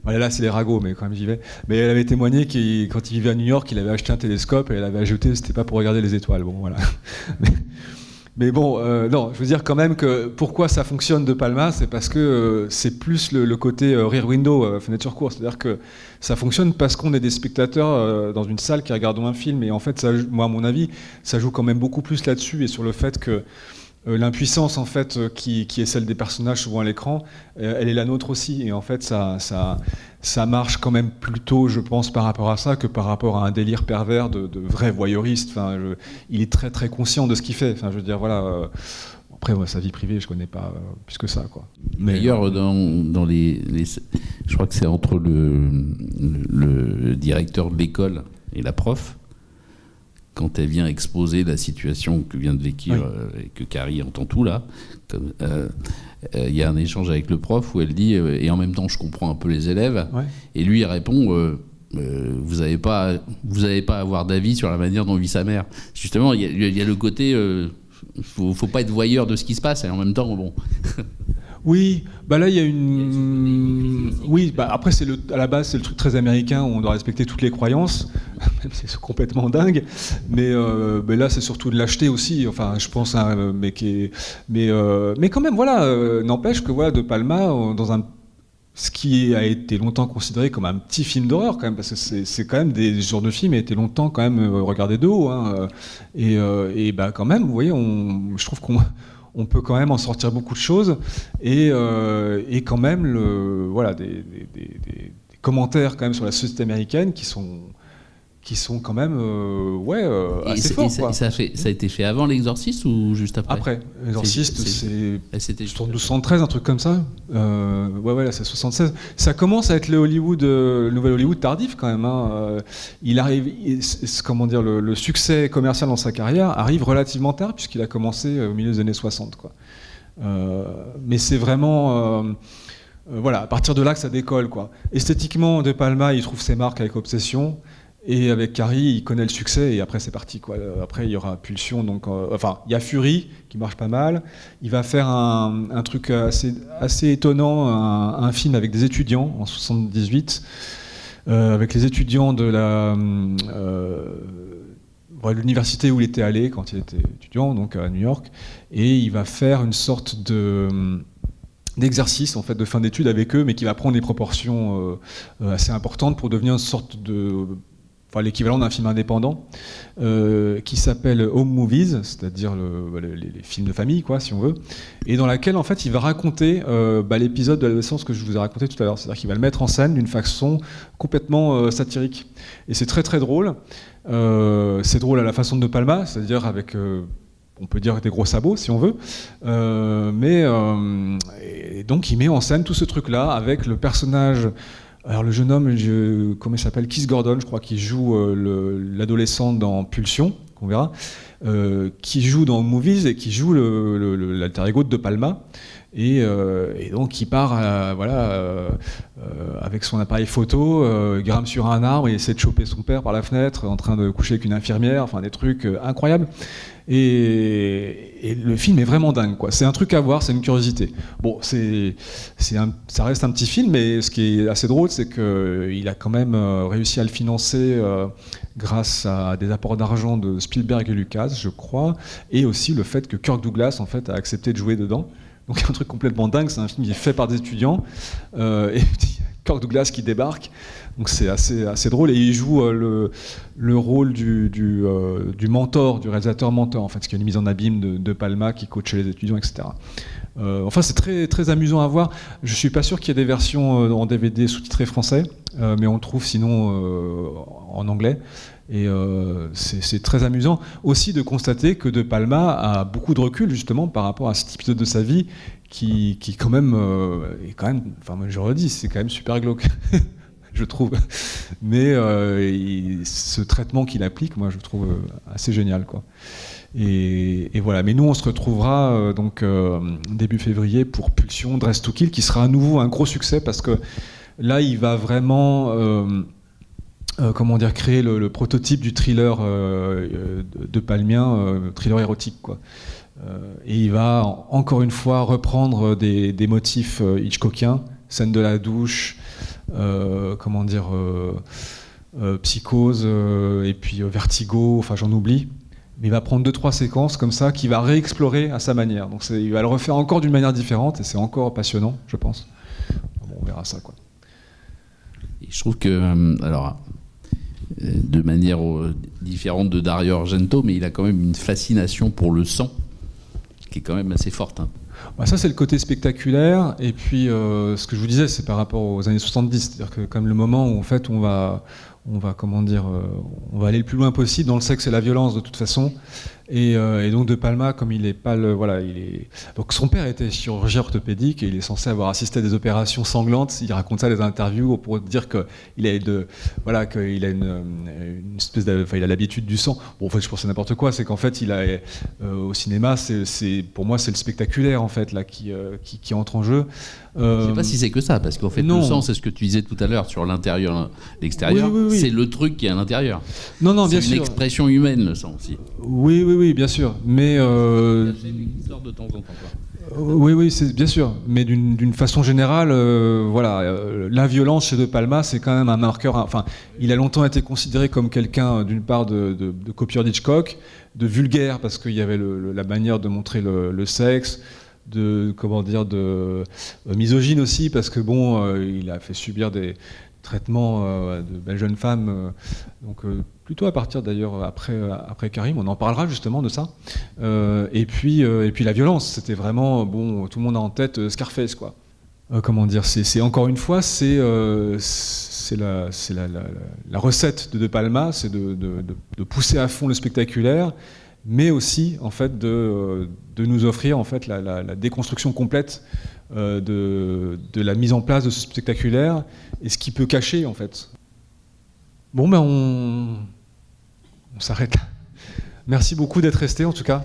Voilà, là c'est les ragots, mais quand même j'y vais. Mais elle avait témoigné qu'il, quand il vivait à New York, il avait acheté un télescope et elle avait ajouté, c'était pas pour regarder les étoiles. Bon, voilà. Mais bon, non, je veux dire quand même que pourquoi ça fonctionne De Palma, c'est parce que c'est plus le côté rear window, fenêtre sur cour, c'est-à-dire que ça fonctionne parce qu'on est des spectateurs dans une salle qui regardons un film, et en fait, ça, moi à mon avis, ça joue quand même beaucoup plus là-dessus et sur le fait que l'impuissance en fait qui est celle des personnages souvent à l'écran, elle est la nôtre aussi, et en fait ça marche quand même plutôt, je pense, par rapport à ça que par rapport à un délire pervers de vrai voyeuriste. Enfin, il est très très conscient de ce qu'il fait. Enfin, je veux dire, voilà. Après, sa vie privée, je connais pas plus que ça, quoi. D'ailleurs, dans les, je crois que c'est entre le directeur de l'école et la prof, quand elle vient exposer la situation que vient de vécu et que Carrie entend tout là, il y a un échange avec le prof où elle dit et en même temps je comprends un peu les élèves, et lui il répond vous n'avez pas à avoir d'avis sur la manière dont vit sa mère. Justement, il y a le côté faut pas être voyeur de ce qui se passe, et en même temps bon. Oui, là il y a une. Oui, après à la base c'est le truc très américain où on doit respecter toutes les croyances, même si c'est complètement dingue. Mais là c'est surtout de lâcheté aussi. Enfin, je pense, mais quand même, voilà, n'empêche que voilà, De Palma dans ce qui a été longtemps considéré comme un petit film d'horreur quand même, parce que c'est quand même des genres de films qui étaient longtemps quand même regardés de haut, hein, et quand même, vous voyez, je trouve qu'on peut quand même en sortir beaucoup de choses, et quand même des commentaires quand même sur la société américaine qui sont quand même assez forts. Ça a été fait avant l'Exorciste ou juste après? Après. L'Exorciste, c'est 1213, un truc comme ça. Là, c'est 76. Ça commence à être le nouvel Hollywood tardif quand même. Hein. Il arrive, comment dire, le succès commercial dans sa carrière arrive relativement tard, puisqu'il a commencé au milieu des années 60. Quoi. Mais c'est vraiment... à partir de là que ça décolle, quoi. Esthétiquement, De Palma, il trouve ses marques avec Obsession. Et avec Carrie, il connaît le succès, et après c'est parti, quoi. Après il y aura Pulsion, donc il y a Fury qui marche pas mal. Il va faire un truc assez étonnant, un film avec des étudiants en 78, avec les étudiants de l'université où il était allé quand il était étudiant, donc à New York, et il va faire une sorte d'exercice en fait de fin d'études avec eux, mais qui va prendre des proportions assez importantes pour devenir une sorte l'équivalent d'un film indépendant qui s'appelle Home Movies, c'est-à-dire les films de famille, quoi, si on veut, et dans laquelle en fait il va raconter l'épisode de l'adolescence que je vous ai raconté tout à l'heure, c'est-à-dire qu'il va le mettre en scène d'une façon complètement satirique, et c'est très très drôle. C'est drôle à la façon de Palma, c'est-à-dire avec on peut dire des gros sabots si on veut, et donc il met en scène tout ce truc-là avec le personnage. Alors le jeune homme, comment il s'appelle, Keith Gordon, je crois, qui joue l'adolescent dans Pulsion, qu'on verra, qui joue dans Movies et qui joue l'alter ego de Palma, et donc il part avec son appareil photo, grimpe sur un arbre et essaie de choper son père par la fenêtre, en train de coucher avec une infirmière, enfin des trucs incroyables. Et le film est vraiment dingue, quoi. C'est un truc à voir, c'est une curiosité. Bon, ça reste un petit film, mais ce qui est assez drôle, c'est qu'il a quand même réussi à le financer grâce à des apports d'argent de Spielberg et Lucas, je crois, et aussi le fait que Kirk Douglas en fait a accepté de jouer dedans. Donc un truc complètement dingue, c'est un film qui est fait par des étudiants, et Kirk Douglas qui débarque, donc c'est assez drôle, et il joue le rôle du mentor, du réalisateur mentor, en fait, ce qui est une mise en abîme de Palma qui coachait les étudiants, etc. C'est très, très amusant à voir. Je suis pas sûr qu'il y ait des versions en DVD sous-titrées français, mais on le trouve sinon en anglais. Et c'est très amusant aussi de constater que De Palma a beaucoup de recul justement par rapport à cet épisode de sa vie qui quand même est quand même, enfin moi je redis, c'est quand même super glauque, je trouve. Mais ce traitement qu'il applique, moi je trouve assez génial, quoi. Et voilà. Mais nous on se retrouvera donc début février pour Pulsion Dress to Kill, qui sera à nouveau un gros succès parce que là il va vraiment comment dire, créer le prototype du thriller de Palmien, thriller érotique, quoi. Et il va encore une fois reprendre des motifs hitchcockiens, scène de la douche, comment dire, psychose, et puis vertigo, enfin j'en oublie. Mais il va prendre 2-3 séquences comme ça qu'il va réexplorer à sa manière. Donc il va le refaire encore d'une manière différente et c'est encore passionnant, je pense. Bon, on verra ça, quoi. Et je trouve que, alors, de manière différente de Dario Argento, mais il a quand même une fascination pour le sang qui est quand même assez forte. Hein. Bah ça, c'est le côté spectaculaire. Et puis, ce que je vous disais, c'est par rapport aux années 70. C'est-à-dire que comme le moment où, en fait, on va comment dire, on va aller le plus loin possible dans le sexe et la violence, de toute façon. Et donc De Palma, comme il est pas le, voilà, il est. Donc son père était chirurgien orthopédique et il est censé avoir assisté à des opérations sanglantes. Il raconte ça dans des interviews pour dire que il a qu'il a une espèce enfin, il a l'habitude du sang. Bon, en fait, je pense que c'est n'importe quoi. C'est qu'en fait, il a au cinéma, pour moi, c'est le spectaculaire en fait là qui entre en jeu. Je sais pas si c'est que ça, parce qu'en fait, le sang, c'est ce que tu disais tout à l'heure sur l'intérieur, l'extérieur. Oui. C'est le truc qui est à l'intérieur. Non, bien sûr. C'est une expression humaine, le sang aussi. Oui, bien sûr. Mais il sort de temps en temps. Oui, c'est bien sûr. Mais d'une façon générale, voilà, la violence chez De Palma, c'est quand même un marqueur. Enfin, il a longtemps été considéré comme quelqu'un, d'une part, de copieur d'Hitchcock, de vulgaire parce qu'il y avait la manière de montrer le sexe. De misogyne aussi parce que bon, il a fait subir des traitements de belles jeunes femmes, donc plutôt à partir d'ailleurs après Karim, on en parlera justement de ça. Et puis la violence, c'était vraiment bon, tout le monde a en tête Scarface, quoi. Comment dire, c'est encore une fois, c'est la recette de Palma, c'est de pousser à fond le spectaculaire, mais aussi en fait de nous offrir en fait la déconstruction complète de la mise en place de ce spectaculaire et ce qui peut cacher en fait. Bon ben on s'arrête là. Merci beaucoup d'être resté en tout cas.